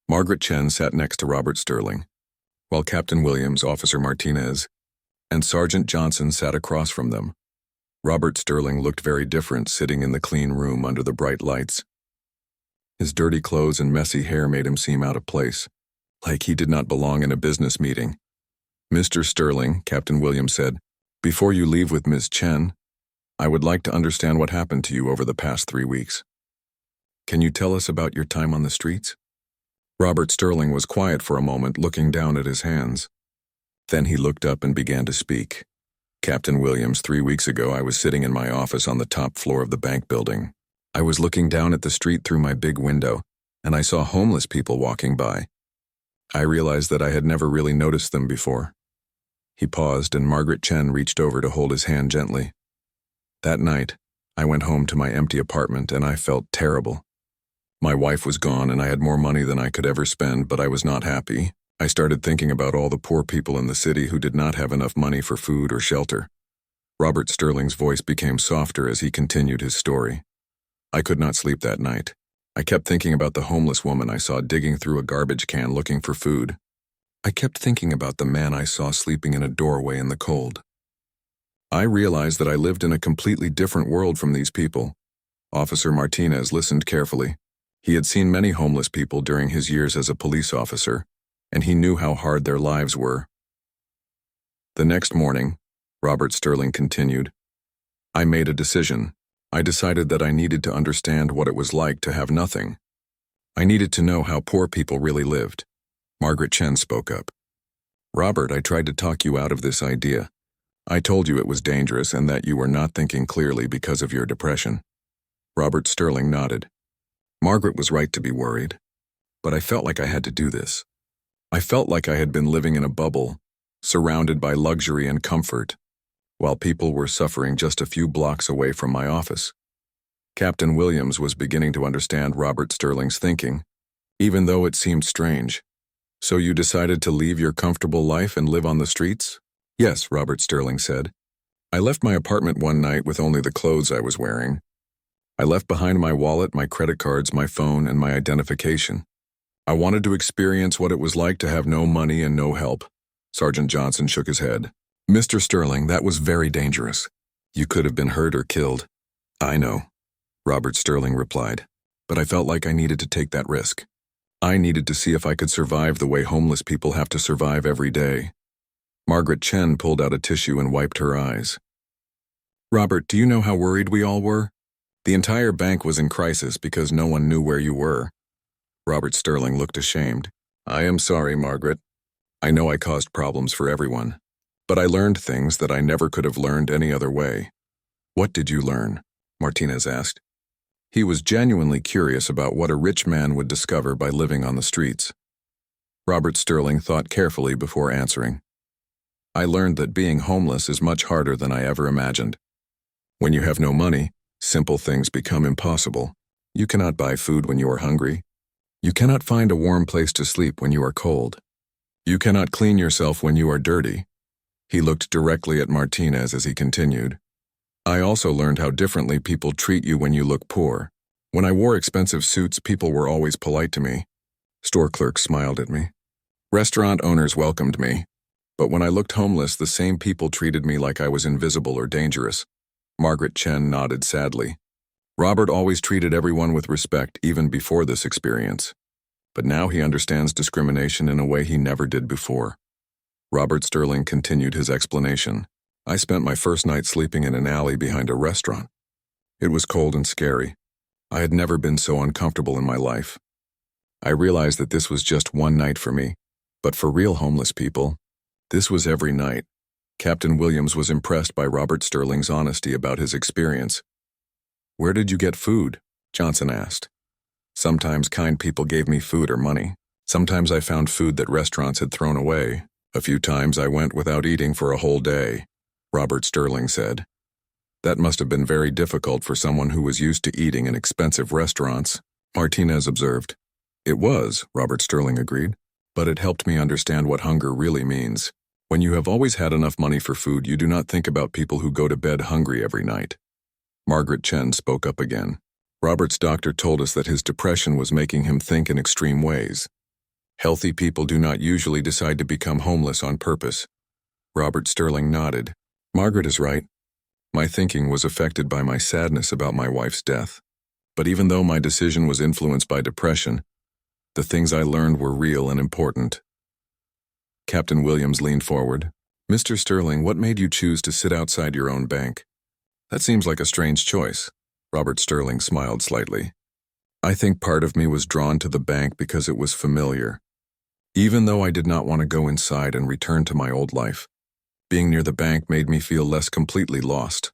Margaret Chen sat next to Robert Sterling, while Captain Williams, Officer Martinez, and Sergeant Johnson sat across from them. Robert Sterling looked very different sitting in the clean room under the bright lights. His dirty clothes and messy hair made him seem out of place, like he did not belong in a business meeting. "Mr. Sterling," Captain Williams said, "before you leave with Ms. Chen, I would like to understand what happened to you over the past 3 weeks. Can you tell us about your time on the streets?" Robert Sterling was quiet for a moment, looking down at his hands. Then he looked up and began to speak. "Captain Williams, 3 weeks ago I was sitting in my office on the top floor of the bank building. I was looking down at the street through my big window, and I saw homeless people walking by. I realized that I had never really noticed them before." He paused, and Margaret Chen reached over to hold his hand gently. "That night, I went home to my empty apartment and I felt terrible. My wife was gone and I had more money than I could ever spend, but I was not happy. I started thinking about all the poor people in the city who did not have enough money for food or shelter." Robert Sterling's voice became softer as he continued his story. "I could not sleep that night. I kept thinking about the homeless woman I saw digging through a garbage can looking for food. I kept thinking about the man I saw sleeping in a doorway in the cold. I realized that I lived in a completely different world from these people." Officer Martinez listened carefully. He had seen many homeless people during his years as a police officer, and he knew how hard their lives were. "The next morning," Robert Sterling continued, "I made a decision. I decided that I needed to understand what it was like to have nothing. I needed to know how poor people really lived." Margaret Chen spoke up. "Robert, I tried to talk you out of this idea. I told you it was dangerous and that you were not thinking clearly because of your depression." Robert Sterling nodded. "Margaret was right to be worried, but I felt like I had to do this. I felt like I had been living in a bubble, surrounded by luxury and comfort, while people were suffering just a few blocks away from my office." Captain Williams was beginning to understand Robert Sterling's thinking, even though it seemed strange. "So you decided to leave your comfortable life and live on the streets?" "Yes," Robert Sterling said. "I left my apartment one night with only the clothes I was wearing. I left behind my wallet, my credit cards, my phone, and my identification. I wanted to experience what it was like to have no money and no help." Sergeant Johnson shook his head. "Mr. Sterling, that was very dangerous. You could have been hurt or killed." "I know," Robert Sterling replied, "but I felt like I needed to take that risk. I needed to see if I could survive the way homeless people have to survive every day." Margaret Chen pulled out a tissue and wiped her eyes. "Robert, do you know how worried we all were? The entire bank was in crisis because no one knew where you were." Robert Sterling looked ashamed. "I am sorry, Margaret. I know I caused problems for everyone, but I learned things that I never could have learned any other way." "What did you learn?" Martinez asked. He was genuinely curious about what a rich man would discover by living on the streets. Robert Sterling thought carefully before answering. "I learned that being homeless is much harder than I ever imagined. When you have no money, simple things become impossible. You cannot buy food when you are hungry. You cannot find a warm place to sleep when you are cold. You cannot clean yourself when you are dirty." He looked directly at Martinez as he continued. "I also learned how differently people treat you when you look poor. When I wore expensive suits, people were always polite to me. Store clerks smiled at me. Restaurant owners welcomed me. But when I looked homeless, the same people treated me like I was invisible or dangerous." Margaret Chen nodded sadly. Robert always treated everyone with respect even before this experience. But now he understands discrimination in a way he never did before. Robert Sterling continued his explanation. "I spent my first night sleeping in an alley behind a restaurant. It was cold and scary. I had never been so uncomfortable in my life. I realized that this was just one night for me, but for real homeless people, this was every night. Captain Williams was impressed by Robert Sterling's honesty about his experience. "Where did you get food?" Johnson asked. "Sometimes kind people gave me food or money. Sometimes I found food that restaurants had thrown away. A few times I went without eating for a whole day," Robert Sterling said. "That must have been very difficult for someone who was used to eating in expensive restaurants," Martinez observed. "It was," Robert Sterling agreed, "but it helped me understand what hunger really means. When you have always had enough money for food, you do not think about people who go to bed hungry every night." Margaret Chen spoke up again. "Robert's doctor told us that his depression was making him think in extreme ways. Healthy people do not usually decide to become homeless on purpose." Robert Sterling nodded. "Margaret is right. My thinking was affected by my sadness about my wife's death. But even though my decision was influenced by depression, the things I learned were real and important." Captain Williams leaned forward. "Mr. Sterling, what made you choose to sit outside your own bank?" "That seems like a strange choice." Robert Sterling smiled slightly. "I think part of me was drawn to the bank because it was familiar. Even though I did not want to go inside and return to my old life, being near the bank made me feel less completely lost."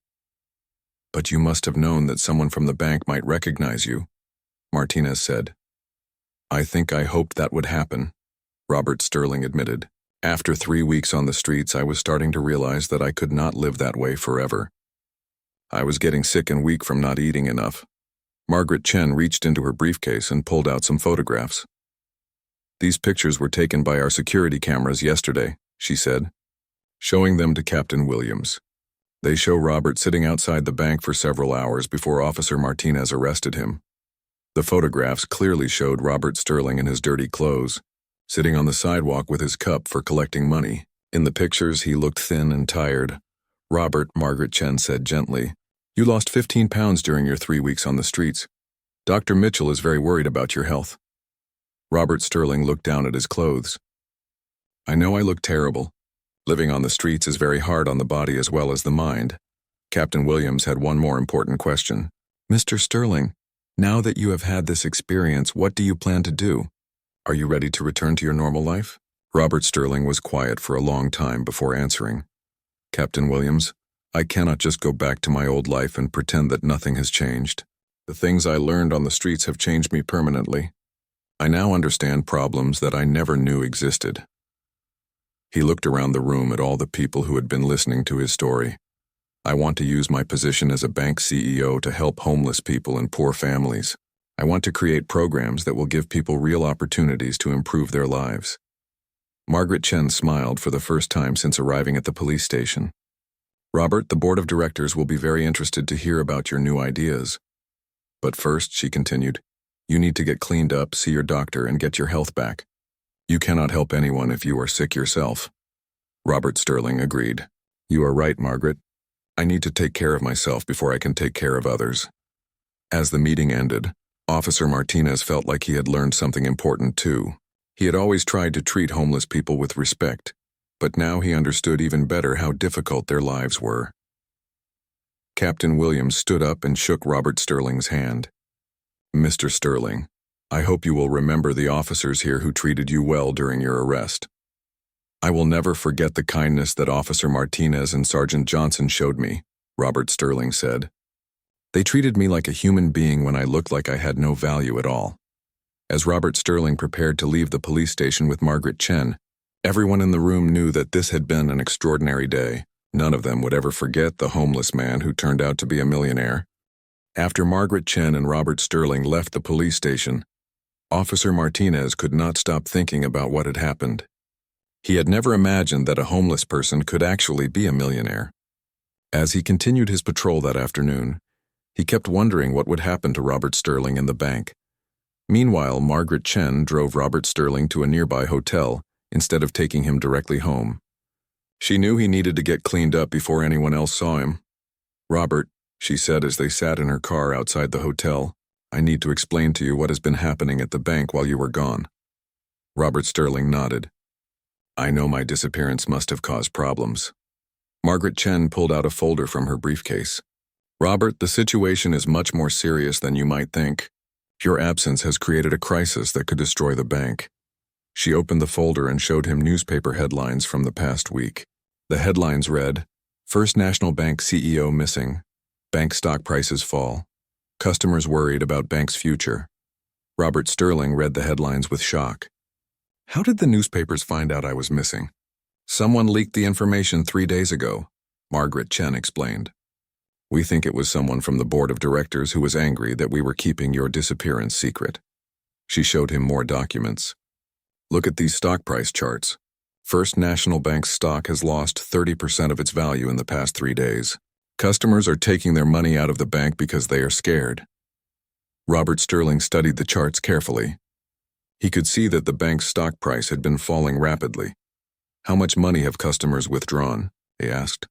"But you must have known that someone from the bank might recognize you," Martinez said. "I think I hoped that would happen," Robert Sterling admitted. "After 3 weeks on the streets, I was starting to realize that I could not live that way forever. I was getting sick and weak from not eating enough." Margaret Chen reached into her briefcase and pulled out some photographs. "These pictures were taken by our security cameras yesterday," she said, showing them to Captain Williams. "They show Robert sitting outside the bank for several hours before Officer Martinez arrested him. The photographs clearly showed Robert Sterling in his dirty clothes, sitting on the sidewalk with his cup for collecting money. In the pictures, he looked thin and tired. "Robert," Margaret Chen said gently, "you lost 15 pounds during your 3 weeks on the streets. Dr. Mitchell is very worried about your health." Robert Sterling looked down at his clothes. "I know I look terrible. Living on the streets is very hard on the body as well as the mind." Captain Williams had one more important question. "Mr. Sterling, now that you have had this experience, what do you plan to do? Are you ready to return to your normal life?" Robert Sterling was quiet for a long time before answering. "Captain Williams, I cannot just go back to my old life and pretend that nothing has changed. The things I learned on the streets have changed me permanently. I now understand problems that I never knew existed." He looked around the room at all the people who had been listening to his story. "I want to use my position as a bank CEO to help homeless people and poor families. I want to create programs that will give people real opportunities to improve their lives." Margaret Chen smiled for the first time since arriving at the police station. "Robert, the board of directors will be very interested to hear about your new ideas. But first," she continued, "you need to get cleaned up, see your doctor, and get your health back. You cannot help anyone if you are sick yourself." Robert Sterling agreed. "You are right, Margaret. I need to take care of myself before I can take care of others." As the meeting ended, Officer Martinez felt like he had learned something important too. He had always tried to treat homeless people with respect, but now he understood even better how difficult their lives were. Captain Williams stood up and shook Robert Sterling's hand. "Mr. Sterling, I hope you will remember the officers here who treated you well during your arrest. I will never forget the kindness that Officer Martinez and Sergeant Johnson showed me," Robert Sterling said. "They treated me like a human being when I looked like I had no value at all." As Robert Sterling prepared to leave the police station with Margaret Chen, everyone in the room knew that this had been an extraordinary day. None of them would ever forget the homeless man who turned out to be a millionaire. After Margaret Chen and Robert Sterling left the police station, Officer Martinez could not stop thinking about what had happened. He had never imagined that a homeless person could actually be a millionaire. As he continued his patrol that afternoon, he kept wondering what would happen to Robert Sterling in the bank. Meanwhile, Margaret Chen drove Robert Sterling to a nearby hotel instead of taking him directly home. She knew he needed to get cleaned up before anyone else saw him. "Robert," she said as they sat in her car outside the hotel, "I need to explain to you what has been happening at the bank while you were gone." Robert Sterling nodded. "I know my disappearance must have caused problems." Margaret Chen pulled out a folder from her briefcase. Robert, the situation is much more serious than you might think. Your absence has created a crisis that could destroy the bank. She opened the folder and showed him newspaper headlines from the past week. The headlines read, First National Bank CEO missing. Bank stock prices fall. Customers worried about bank's future. Robert Sterling read the headlines with shock. How did the newspapers find out I was missing? Someone leaked the information 3 days ago, Margaret Chen explained. We think it was someone from the board of directors who was angry that we were keeping your disappearance secret. She showed him more documents. Look at these stock price charts. First National Bank's stock has lost 30% of its value in the past 3 days. Customers are taking their money out of the bank because they are scared. Robert Sterling studied the charts carefully. He could see that the bank's stock price had been falling rapidly. How much money have customers withdrawn? He asked.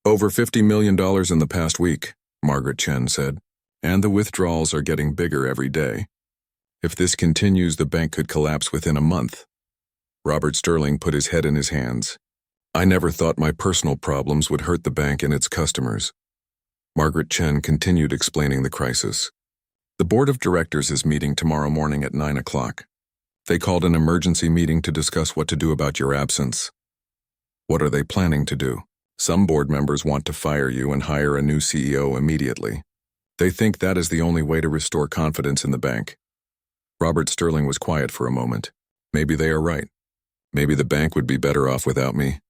Over $50 million in the past week, Margaret Chen said, and the withdrawals are getting bigger every day. If this continues, the bank could collapse within a month. Robert Sterling put his head in his hands. I never thought my personal problems would hurt the bank and its customers. Margaret Chen continued explaining the crisis. The board of directors is meeting tomorrow morning at 9 o'clock. They called an emergency meeting to discuss what to do about your absence. What are they planning to do? Some board members want to fire you and hire a new CEO immediately. They think that is the only way to restore confidence in the bank. Robert Sterling was quiet for a moment. Maybe they are right. Maybe the bank would be better off without me.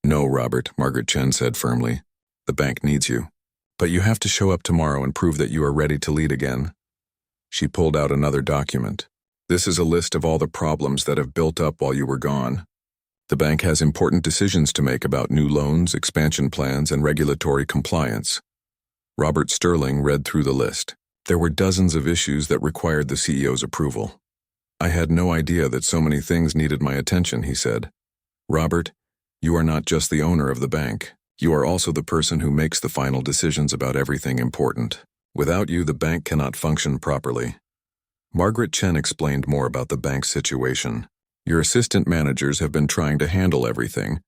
No, Robert, Margaret Chen said firmly. The bank needs you. But you have to show up tomorrow and prove that you are ready to lead again. She pulled out another document. This is a list of all the problems that have built up while you were gone. The bank has important decisions to make about new loans, expansion plans, and regulatory compliance. Robert Sterling read through the list. There were dozens of issues that required the CEO's approval. I had no idea that so many things needed my attention, he said. Robert, you are not just the owner of the bank. You are also the person who makes the final decisions about everything important. Without you, the bank cannot function properly. Margaret Chen explained more about the bank's situation. Your assistant managers have been trying to handle everything,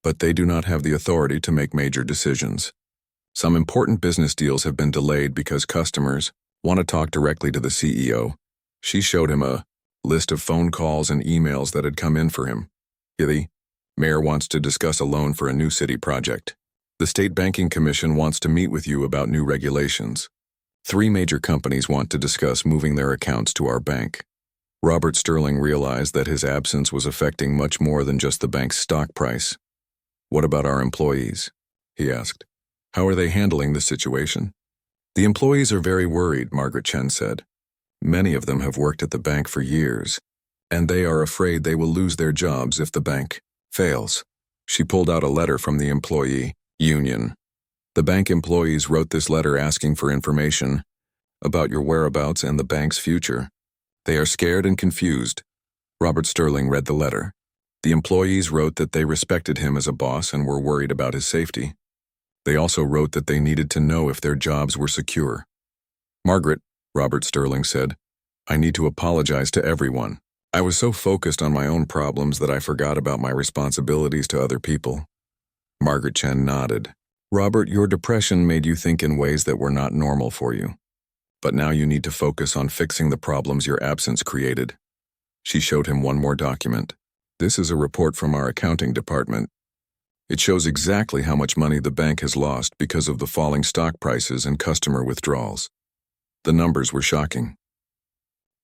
but they do not have the authority to make major decisions. Some important business deals have been delayed because customers want to talk directly to the CEO. She showed him a list of phone calls and emails that had come in for him. The mayor wants to discuss a loan for a new city project. The State Banking Commission wants to meet with you about new regulations. 3 major companies want to discuss moving their accounts to our bank. Robert Sterling realized that his absence was affecting much more than just the bank's stock price. What about our employees? He asked. How are they handling the situation? The employees are very worried, Margaret Chen said. Many of them have worked at the bank for years, and they are afraid they will lose their jobs if the bank fails. She pulled out a letter from the employee union. The bank employees wrote this letter asking for information about your whereabouts and the bank's future. They are scared and confused. Robert Sterling read the letter. The employees wrote that they respected him as a boss and were worried about his safety. They also wrote that they needed to know if their jobs were secure. Margaret, Robert Sterling said, I need to apologize to everyone. I was so focused on my own problems that I forgot about my responsibilities to other people. Margaret Chen nodded. Robert, your depression made you think in ways that were not normal for you. But now you need to focus on fixing the problems your absence created. She showed him one more document. This is a report from our accounting department. It shows exactly how much money the bank has lost because of the falling stock prices and customer withdrawals. The numbers were shocking.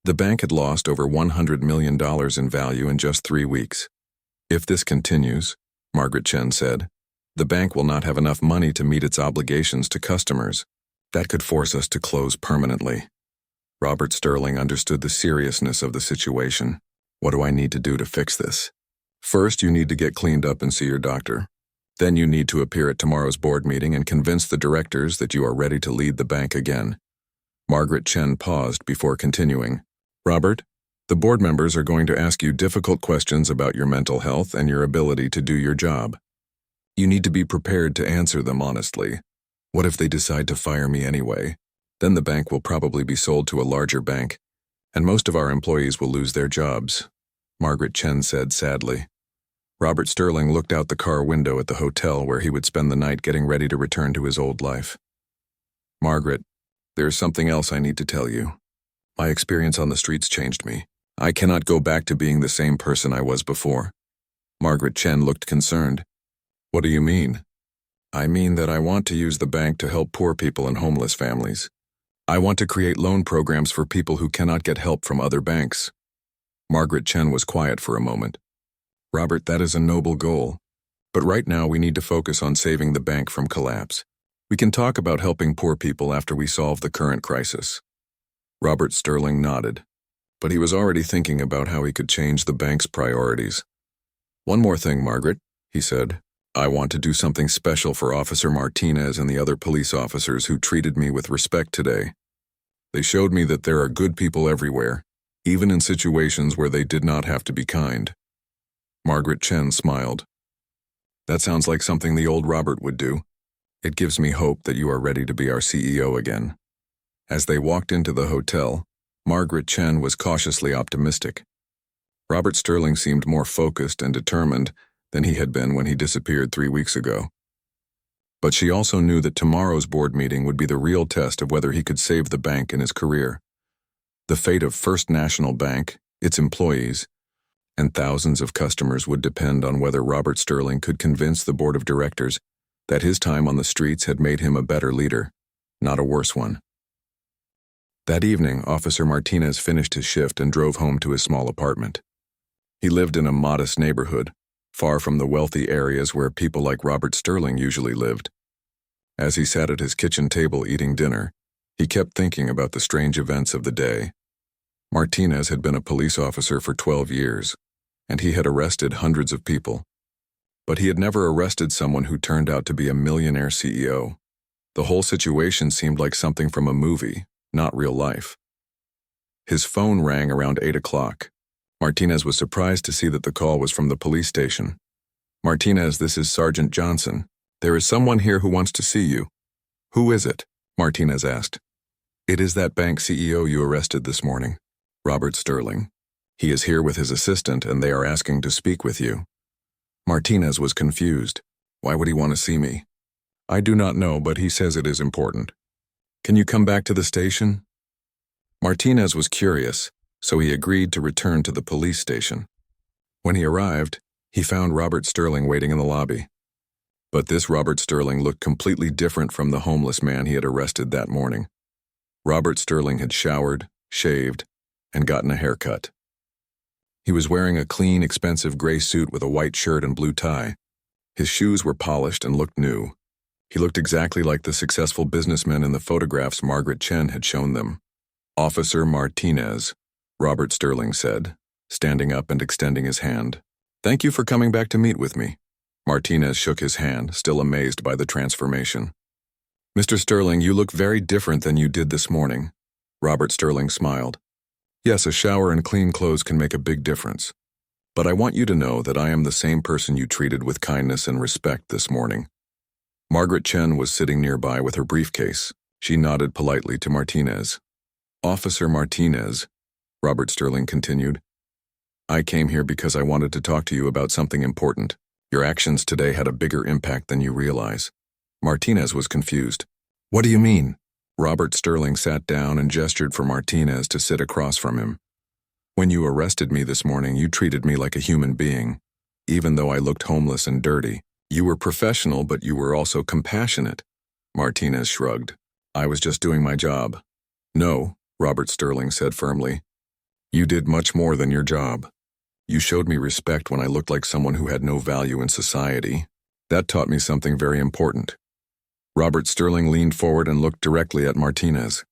The bank had lost over $100 million in value in just 3 weeks. If this continues, Margaret Chen said, the bank will not have enough money to meet its obligations to customers. That could force us to close permanently. Robert Sterling understood the seriousness of the situation. What do I need to do to fix this? First, you need to get cleaned up and see your doctor. Then you need to appear at tomorrow's board meeting and convince the directors that you are ready to lead the bank again. Margaret Chen paused before continuing. Robert, the board members are going to ask you difficult questions about your mental health and your ability to do your job. You need to be prepared to answer them honestly. What if they decide to fire me anyway? Then the bank will probably be sold to a larger bank, and most of our employees will lose their jobs, Margaret Chen said sadly. Robert Sterling looked out the car window at the hotel where he would spend the night getting ready to return to his old life. Margaret, there's something else I need to tell you. My experience on the streets changed me. I cannot go back to being the same person I was before. Margaret Chen looked concerned. What do you mean? I mean that I want to use the bank to help poor people and homeless families. I want to create loan programs for people who cannot get help from other banks. Margaret Chen was quiet for a moment. Robert, that is a noble goal. But right now we need to focus on saving the bank from collapse. We can talk about helping poor people after we solve the current crisis. Robert Sterling nodded, but he was already thinking about how he could change the bank's priorities. One more thing, Margaret, he said. I want to do something special for Officer Martinez and the other police officers who treated me with respect today. They showed me that there are good people everywhere, even in situations where they did not have to be kind. Margaret Chen smiled. That sounds like something the old Robert would do. It gives me hope that you are ready to be our CEO again. As they walked into the hotel, Margaret Chen was cautiously optimistic. Robert Sterling seemed more focused and determined than he had been when he disappeared 3 weeks ago. But she also knew that tomorrow's board meeting would be the real test of whether he could save the bank and his career. The fate of First National Bank, its employees, and thousands of customers would depend on whether Robert Sterling could convince the board of directors that his time on the streets had made him a better leader, not a worse one. That evening, Officer Martinez finished his shift and drove home to his small apartment. He lived in a modest neighborhood, far from the wealthy areas where people like Robert Sterling usually lived. As he sat at his kitchen table eating dinner, he kept thinking about the strange events of the day. Martinez had been a police officer for 12 years, and he had arrested hundreds of people. But he had never arrested someone who turned out to be a millionaire CEO. The whole situation seemed like something from a movie, not real life. His phone rang around 8 o'clock. Martinez was surprised to see that the call was from the police station. Martinez, this is Sergeant Johnson. There is someone here who wants to see you. Who is it? Martinez asked. It is that bank CEO you arrested this morning, Robert Sterling. He is here with his assistant and they are asking to speak with you. Martinez was confused. Why would he want to see me? I do not know, but he says it is important. Can you come back to the station? Martinez was curious, so he agreed to return to the police station. When he arrived, he found Robert Sterling waiting in the lobby. But this Robert Sterling looked completely different from the homeless man he had arrested that morning. Robert Sterling had showered, shaved, and gotten a haircut. He was wearing a clean, expensive gray suit with a white shirt and blue tie. His shoes were polished and looked new. He looked exactly like the successful businessman in the photographs Margaret Chen had shown them. Officer Martinez, Robert Sterling said, standing up and extending his hand. Thank you for coming back to meet with me. Martinez shook his hand, still amazed by the transformation. Mr. Sterling, you look very different than you did this morning. Robert Sterling smiled. Yes, a shower and clean clothes can make a big difference. But I want you to know that I am the same person you treated with kindness and respect this morning. Margaret Chen was sitting nearby with her briefcase. She nodded politely to Martinez. Officer Martinez, Robert Sterling continued, I came here because I wanted to talk to you about something important. Your actions today had a bigger impact than you realize. Martinez was confused. What do you mean? Robert Sterling sat down and gestured for Martinez to sit across from him. When you arrested me this morning, you treated me like a human being. Even though I looked homeless and dirty, you were professional, but you were also compassionate. Martinez shrugged. I was just doing my job. No, Robert Sterling said firmly. You did much more than your job. You showed me respect when I looked like someone who had no value in society. That taught me something very important. Robert Sterling leaned forward and looked directly at Martinez.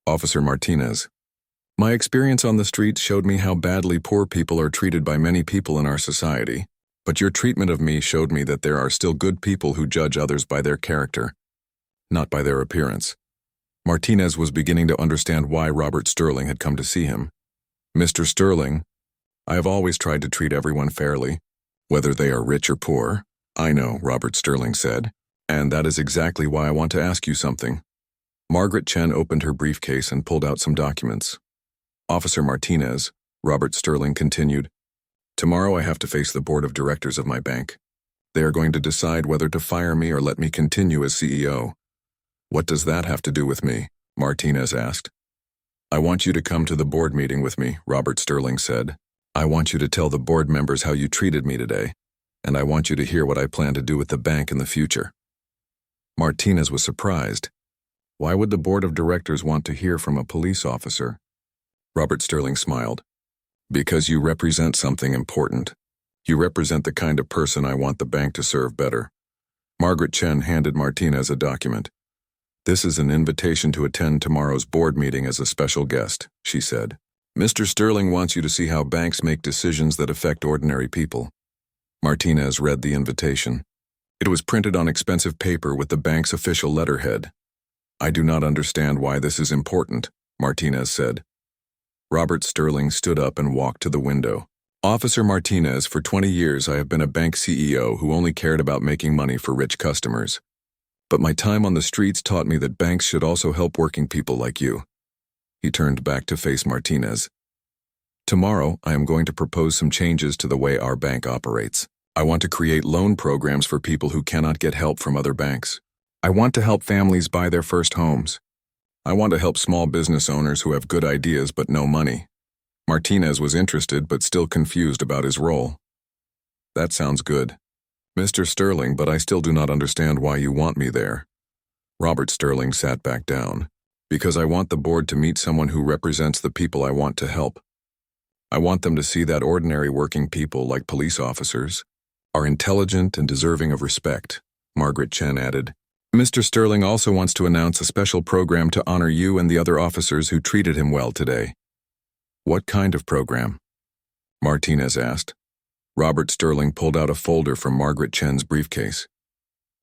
Officer Martinez, my experience on the streets showed me how badly poor people are treated by many people in our society, but your treatment of me showed me that there are still good people who judge others by their character, not by their appearance. Martinez was beginning to understand why Robert Sterling had come to see him. Mr. Sterling, I have always tried to treat everyone fairly, whether they are rich or poor. I know, Robert Sterling said, and that is exactly why I want to ask you something. Margaret Chen opened her briefcase and pulled out some documents. Officer Martinez, Robert Sterling continued, tomorrow I have to face the board of directors of my bank. They are going to decide whether to fire me or let me continue as CEO. What does that have to do with me? Martinez asked. I want you to come to the board meeting with me, Robert Sterling said. I want you to tell the board members how you treated me today, and I want you to hear what I plan to do with the bank in the future. Martinez was surprised. Why would the board of directors want to hear from a police officer? Robert Sterling smiled. Because you represent something important. You represent the kind of person I want the bank to serve better. Margaret Chen handed Martinez a document. This is an invitation to attend tomorrow's board meeting as a special guest, she said. Mr. Sterling wants you to see how banks make decisions that affect ordinary people. Martinez read the invitation. It was printed on expensive paper with the bank's official letterhead. I do not understand why this is important, Martinez said. Robert Sterling stood up and walked to the window. Officer Martinez, for 20 years I have been a bank CEO who only cared about making money for rich customers. But my time on the streets taught me that banks should also help working people like you. He turned back to face Martinez. Tomorrow, I am going to propose some changes to the way our bank operates. I want to create loan programs for people who cannot get help from other banks. I want to help families buy their first homes. I want to help small business owners who have good ideas but no money. Martinez was interested but still confused about his role. That sounds good. Mr. Sterling, but I still do not understand why you want me there. Robert Sterling sat back down. Because I want the board to meet someone who represents the people I want to help. I want them to see that ordinary working people, like police officers, are intelligent and deserving of respect, Margaret Chen added. Mr. Sterling also wants to announce a special program to honor you and the other officers who treated him well today. What kind of program? Martinez asked. Robert Sterling pulled out a folder from Margaret Chen's briefcase.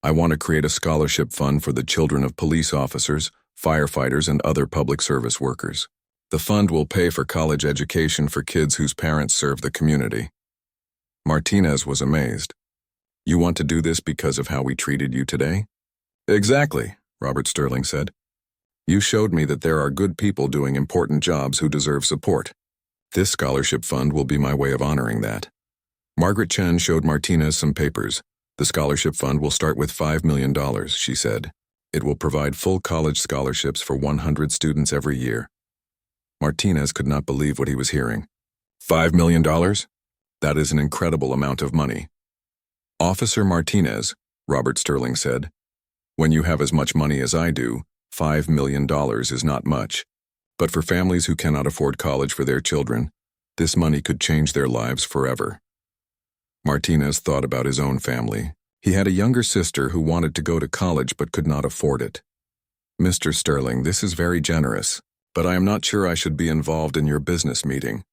I want to create a scholarship fund for the children of police officers, firefighters, and other public service workers. The fund will pay for college education for kids whose parents serve the community. Martinez was amazed. You want to do this because of how we treated you today? Exactly, Robert Sterling said. You showed me that there are good people doing important jobs who deserve support. This scholarship fund will be my way of honoring that. Margaret Chen showed Martinez some papers. The scholarship fund will start with $5 million, she said. It will provide full college scholarships for 100 students every year. Martinez could not believe what he was hearing. $5 million? That is an incredible amount of money. Officer Martinez, Robert Sterling said, when you have as much money as I do, $5 million is not much. But for families who cannot afford college for their children, this money could change their lives forever. Martinez thought about his own family. He had a younger sister who wanted to go to college but could not afford it. Mr. Sterling, this is very generous, but I am not sure I should be involved in your business meeting.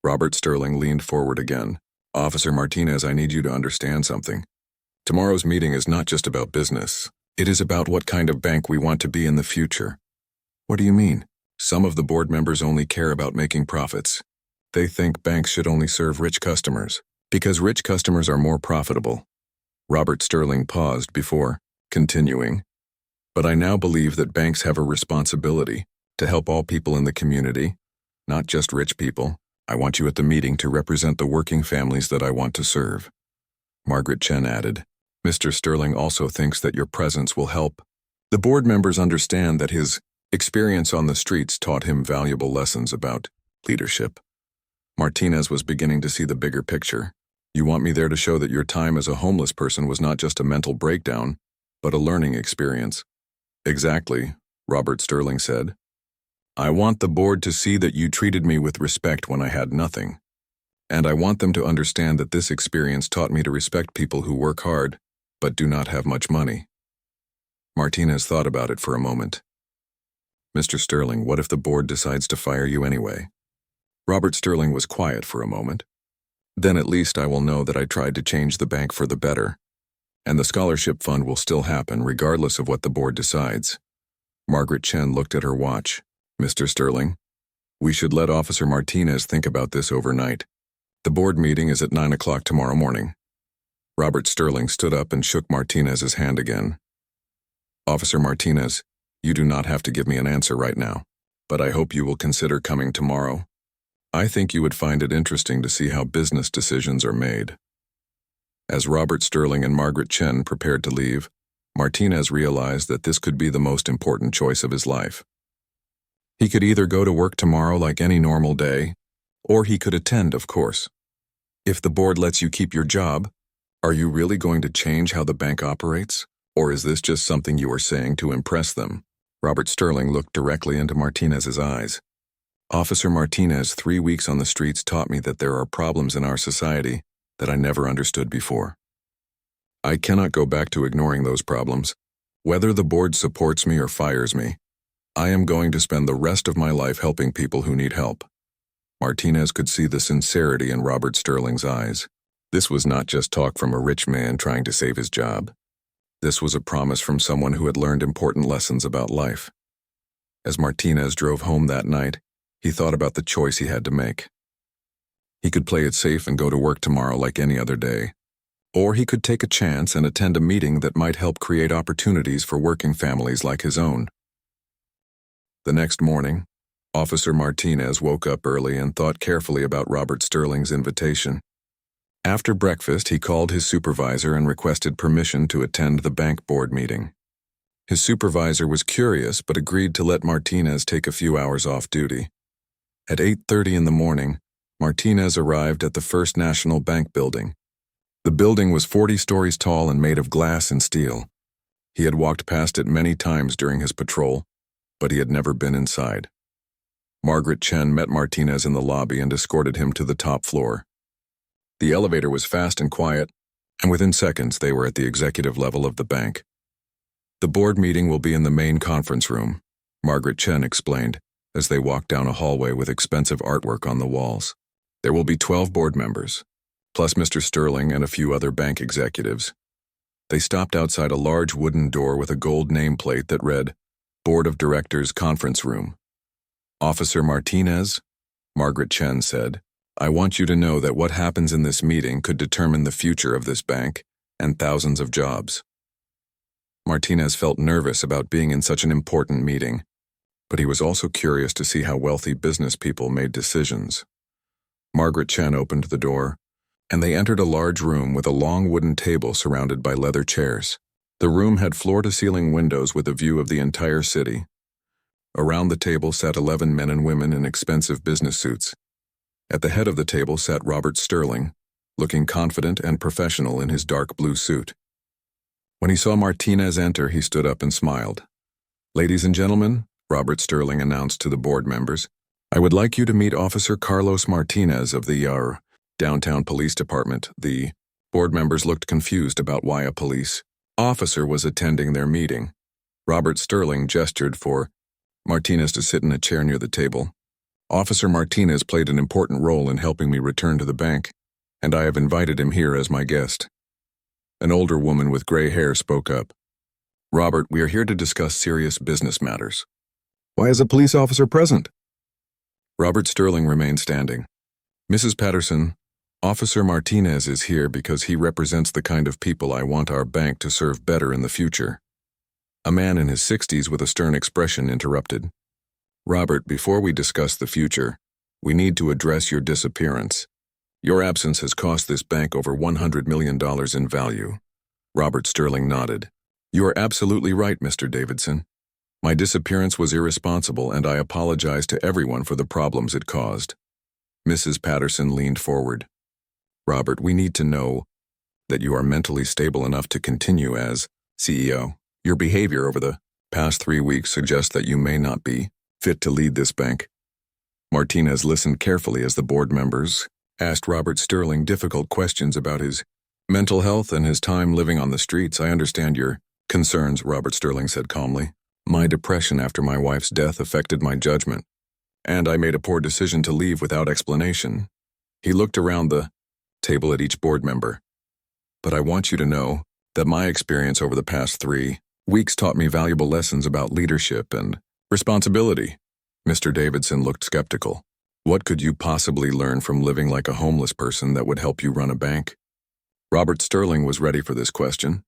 Robert Sterling leaned forward again. Officer Martinez, I need you to understand something. Tomorrow's meeting is not just about business. It is about what kind of bank we want to be in the future. What do you mean? Some of the board members only care about making profits. They think banks should only serve rich customers, because rich customers are more profitable. Robert Sterling paused before continuing. But I now believe that banks have a responsibility to help all people in the community, not just rich people. I want you at the meeting to represent the working families that I want to serve. Margaret Chen added, Mr. Sterling also thinks that your presence will help. The board members understand that his experience on the streets taught him valuable lessons about leadership. Martinez was beginning to see the bigger picture. You want me there to show that your time as a homeless person was not just a mental breakdown, but a learning experience. Exactly, Robert Sterling said. I want the board to see that you treated me with respect when I had nothing. And I want them to understand that this experience taught me to respect people who work hard, but do not have much money. Martinez thought about it for a moment. Mr. Sterling, what if the board decides to fire you anyway? Robert Sterling was quiet for a moment. Then at least I will know that I tried to change the bank for the better. And the scholarship fund will still happen regardless of what the board decides. Margaret Chen looked at her watch. Mr. Sterling, we should let Officer Martinez think about this overnight. The board meeting is at 9 o'clock tomorrow morning. Robert Sterling stood up and shook Martinez's hand again. Officer Martinez, you do not have to give me an answer right now, but I hope you will consider coming tomorrow. I think you would find it interesting to see how business decisions are made. As Robert Sterling and Margaret Chen prepared to leave, Martinez realized that this could be the most important choice of his life. He could either go to work tomorrow like any normal day, or he could attend, of course. If the board lets you keep your job, are you really going to change how the bank operates? Or is this just something you are saying to impress them? Robert Sterling looked directly into Martinez's eyes. Officer Martinez, 3 weeks on the streets taught me that there are problems in our society that I never understood before. I cannot go back to ignoring those problems. Whether the board supports me or fires me, I am going to spend the rest of my life helping people who need help. Martinez could see the sincerity in Robert Sterling's eyes. This was not just talk from a rich man trying to save his job. This was a promise from someone who had learned important lessons about life. As Martinez drove home that night, he thought about the choice he had to make. He could play it safe and go to work tomorrow like any other day. Or he could take a chance and attend a meeting that might help create opportunities for working families like his own. The next morning, Officer Martinez woke up early and thought carefully about Robert Sterling's invitation. After breakfast, he called his supervisor and requested permission to attend the bank board meeting. His supervisor was curious but agreed to let Martinez take a few hours off duty. At 8:30 in the morning, Martinez arrived at the First National Bank building. The building was 40 stories tall and made of glass and steel. He had walked past it many times during his patrol, but he had never been inside. Margaret Chen met Martinez in the lobby and escorted him to the top floor. The elevator was fast and quiet, and within seconds they were at the executive level of the bank. The board meeting will be in the main conference room, Margaret Chen explained, as they walked down a hallway with expensive artwork on the walls. There will be 12 board members, plus Mr. Sterling and a few other bank executives. They stopped outside a large wooden door with a gold nameplate that read, Board of Directors Conference Room. Officer Martinez, Margaret Chen said, I want you to know that what happens in this meeting could determine the future of this bank and thousands of jobs. Martinez felt nervous about being in such an important meeting, but he was also curious to see how wealthy business people made decisions. Margaret Chen opened the door, and they entered a large room with a long wooden table surrounded by leather chairs. The room had floor-to-ceiling windows with a view of the entire city. Around the table sat 11 men and women in expensive business suits. At the head of the table sat Robert Sterling, looking confident and professional in his dark blue suit. When he saw Martinez enter, he stood up and smiled. Ladies and gentlemen, Robert Sterling announced to the board members, I would like you to meet Officer Carlos Martinez of the Downtown Police Department. The board members looked confused about why a police officer was attending their meeting. Robert Sterling gestured for Martinez to sit in a chair near the table. Officer Martinez played an important role in helping me return to the bank, and I have invited him here as my guest. An older woman with gray hair spoke up. Robert, we are here to discuss serious business matters. Why is a police officer present? Robert Sterling remained standing. Mrs. Patterson, Officer Martinez is here because he represents the kind of people I want our bank to serve better in the future. A man in his 60s with a stern expression interrupted. Robert, before we discuss the future, we need to address your disappearance. Your absence has cost this bank over $100 million in value. Robert Sterling nodded. You are absolutely right, Mr. Davidson. My disappearance was irresponsible, and I apologize to everyone for the problems it caused. Mrs. Patterson leaned forward. Robert, we need to know that you are mentally stable enough to continue as CEO. Your behavior over the past 3 weeks suggests that you may not be fit to lead this bank. Martinez listened carefully as the board members asked Robert Sterling difficult questions about his mental health and his time living on the streets. I understand your concerns, Robert Sterling said calmly. My depression after my wife's death affected my judgment, and I made a poor decision to leave without explanation. He looked around the table at each board member. But I want you to know that my experience over the past 3 weeks taught me valuable lessons about leadership and responsibility. Mr. Davidson looked skeptical. What could you possibly learn from living like a homeless person that would help you run a bank? Robert Sterling was ready for this question.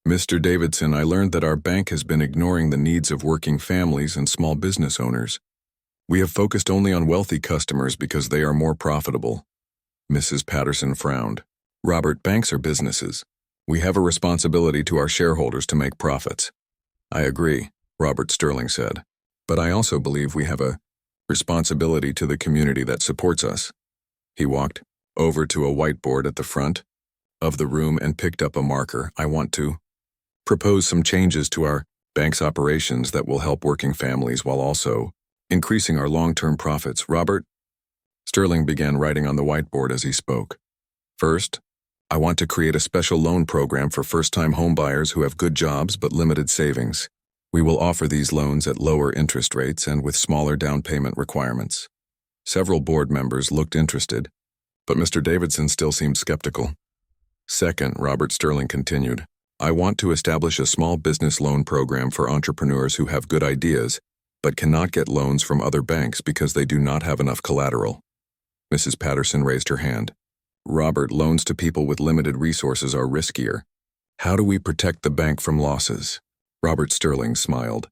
Mr. Davidson, I learned that our bank has been ignoring the needs of working families and small business owners. We have focused only on wealthy customers because they are more profitable. Mrs. Patterson frowned. Robert, banks are businesses. We have a responsibility to our shareholders to make profits. I agree, Robert Sterling said. But I also believe we have a responsibility to the community that supports us. He walked over to a whiteboard at the front of the room and picked up a marker. I want to propose some changes to our bank's operations that will help working families while also increasing our long-term profits. Robert Sterling began writing on the whiteboard as he spoke. First, I want to create a special loan program for first-time homebuyers who have good jobs but limited savings. We will offer these loans at lower interest rates and with smaller down payment requirements. Several board members looked interested, but Mr. Davidson still seemed skeptical. Second, Robert Sterling continued, I want to establish a small business loan program for entrepreneurs who have good ideas but cannot get loans from other banks because they do not have enough collateral. Mrs. Patterson raised her hand. Robert, loans to people with limited resources are riskier. How do we protect the bank from losses? Robert Sterling smiled.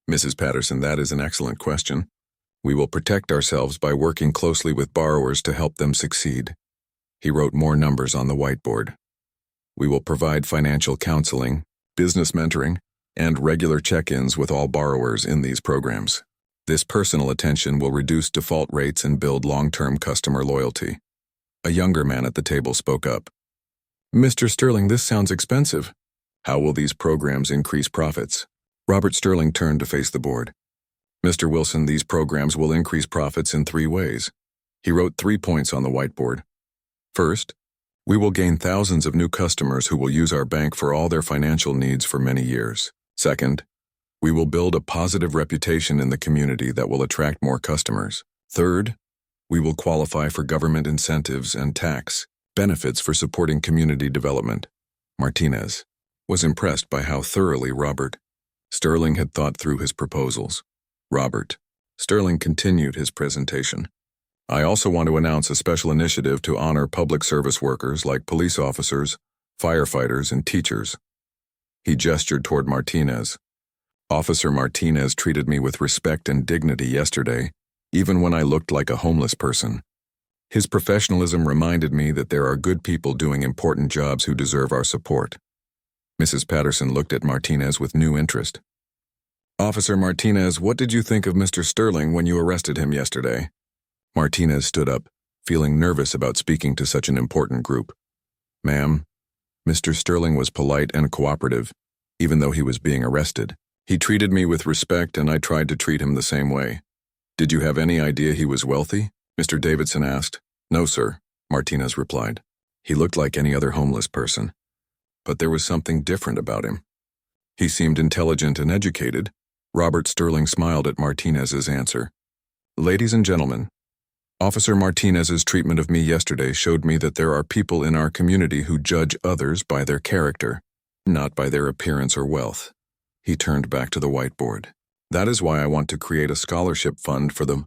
Mrs. Patterson, that is an excellent question. We will protect ourselves by working closely with borrowers to help them succeed. He wrote more numbers on the whiteboard. We will provide financial counseling, business mentoring, and regular check-ins with all borrowers in these programs. This personal attention will reduce default rates and build long-term customer loyalty. A younger man at the table spoke up. Mr. Sterling, this sounds expensive. How will these programs increase profits? Robert Sterling turned to face the board. Mr. Wilson, these programs will increase profits in 3 ways. He wrote 3 points on the whiteboard. First, we will gain thousands of new customers who will use our bank for all their financial needs for many years. Second, we will build a positive reputation in the community that will attract more customers. Third, we will qualify for government incentives and tax benefits for supporting community development. Martinez was impressed by how thoroughly Robert Sterling had thought through his proposals. Robert Sterling continued his presentation. I also want to announce a special initiative to honor public service workers like police officers, firefighters, and teachers. He gestured toward Martinez. Officer Martinez treated me with respect and dignity yesterday, even when I looked like a homeless person. His professionalism reminded me that there are good people doing important jobs who deserve our support. Mrs. Patterson looked at Martinez with new interest. Officer Martinez, what did you think of Mr. Sterling when you arrested him yesterday? Martinez stood up, feeling nervous about speaking to such an important group. Ma'am, Mr. Sterling was polite and cooperative, even though he was being arrested. He treated me with respect and I tried to treat him the same way. Did you have any idea he was wealthy? Mr. Davidson asked. No, sir, Martinez replied. He looked like any other homeless person. But there was something different about him. He seemed intelligent and educated. Robert Sterling smiled at Martinez's answer. Ladies and gentlemen, Officer Martinez's treatment of me yesterday showed me that there are people in our community who judge others by their character, not by their appearance or wealth. He turned back to the whiteboard. That is why I want to create a scholarship fund for the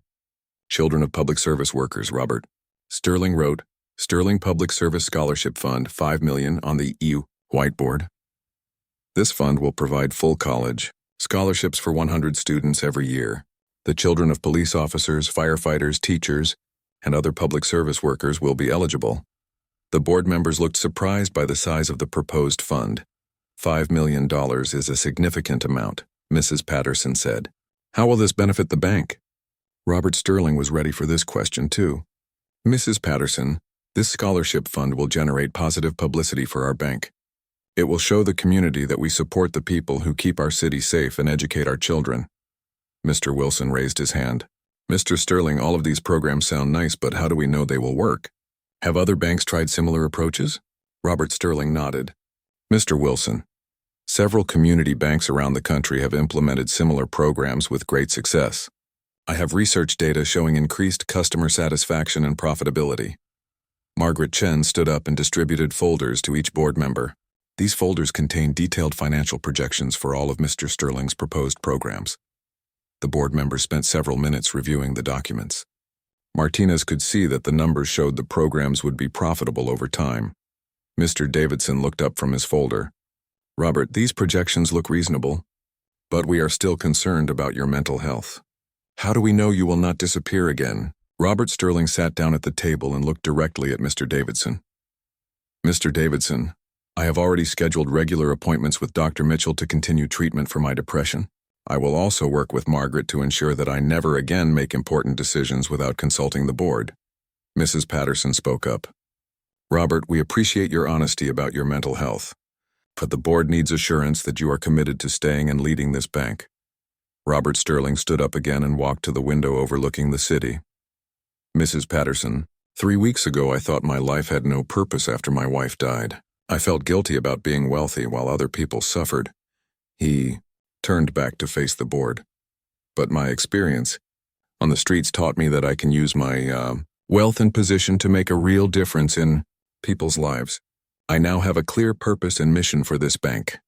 children of public service workers, Robert Sterling wrote, Sterling Public Service Scholarship Fund, $5 million on the EU whiteboard. This fund will provide full college scholarships for 100 students every year. The children of police officers, firefighters, teachers, and other public service workers will be eligible. The board members looked surprised by the size of the proposed fund. $5 million is a significant amount, Mrs. Patterson said. How will this benefit the bank? Robert Sterling was ready for this question too. Mrs. Patterson, this scholarship fund will generate positive publicity for our bank. It will show the community that we support the people who keep our city safe and educate our children. Mr. Wilson raised his hand. Mr. Sterling, all of these programs sound nice, but how do we know they will work? Have other banks tried similar approaches? Robert Sterling nodded. Mr. Wilson, several community banks around the country have implemented similar programs with great success. I have research data showing increased customer satisfaction and profitability. Margaret Chen stood up and distributed folders to each board member. These folders contain detailed financial projections for all of Mr. Sterling's proposed programs. The board members spent several minutes reviewing the documents. Martinez could see that the numbers showed the programs would be profitable over time. Mr. Davidson looked up from his folder. Robert, these projections look reasonable, but we are still concerned about your mental health. How do we know you will not disappear again? Robert Sterling sat down at the table and looked directly at Mr. Davidson. Mr. Davidson, I have already scheduled regular appointments with Dr. Mitchell to continue treatment for my depression. I will also work with Margaret to ensure that I never again make important decisions without consulting the board. Mrs. Patterson spoke up. Robert, we appreciate your honesty about your mental health, but the board needs assurance that you are committed to staying and leading this bank. Robert Sterling stood up again and walked to the window overlooking the city. Mrs. Patterson, 3 weeks ago I thought my life had no purpose after my wife died. I felt guilty about being wealthy while other people suffered. He turned back to face the board. But my experience on the streets taught me that I can use my wealth and position to make a real difference in people's lives. I now have a clear purpose and mission for this bank.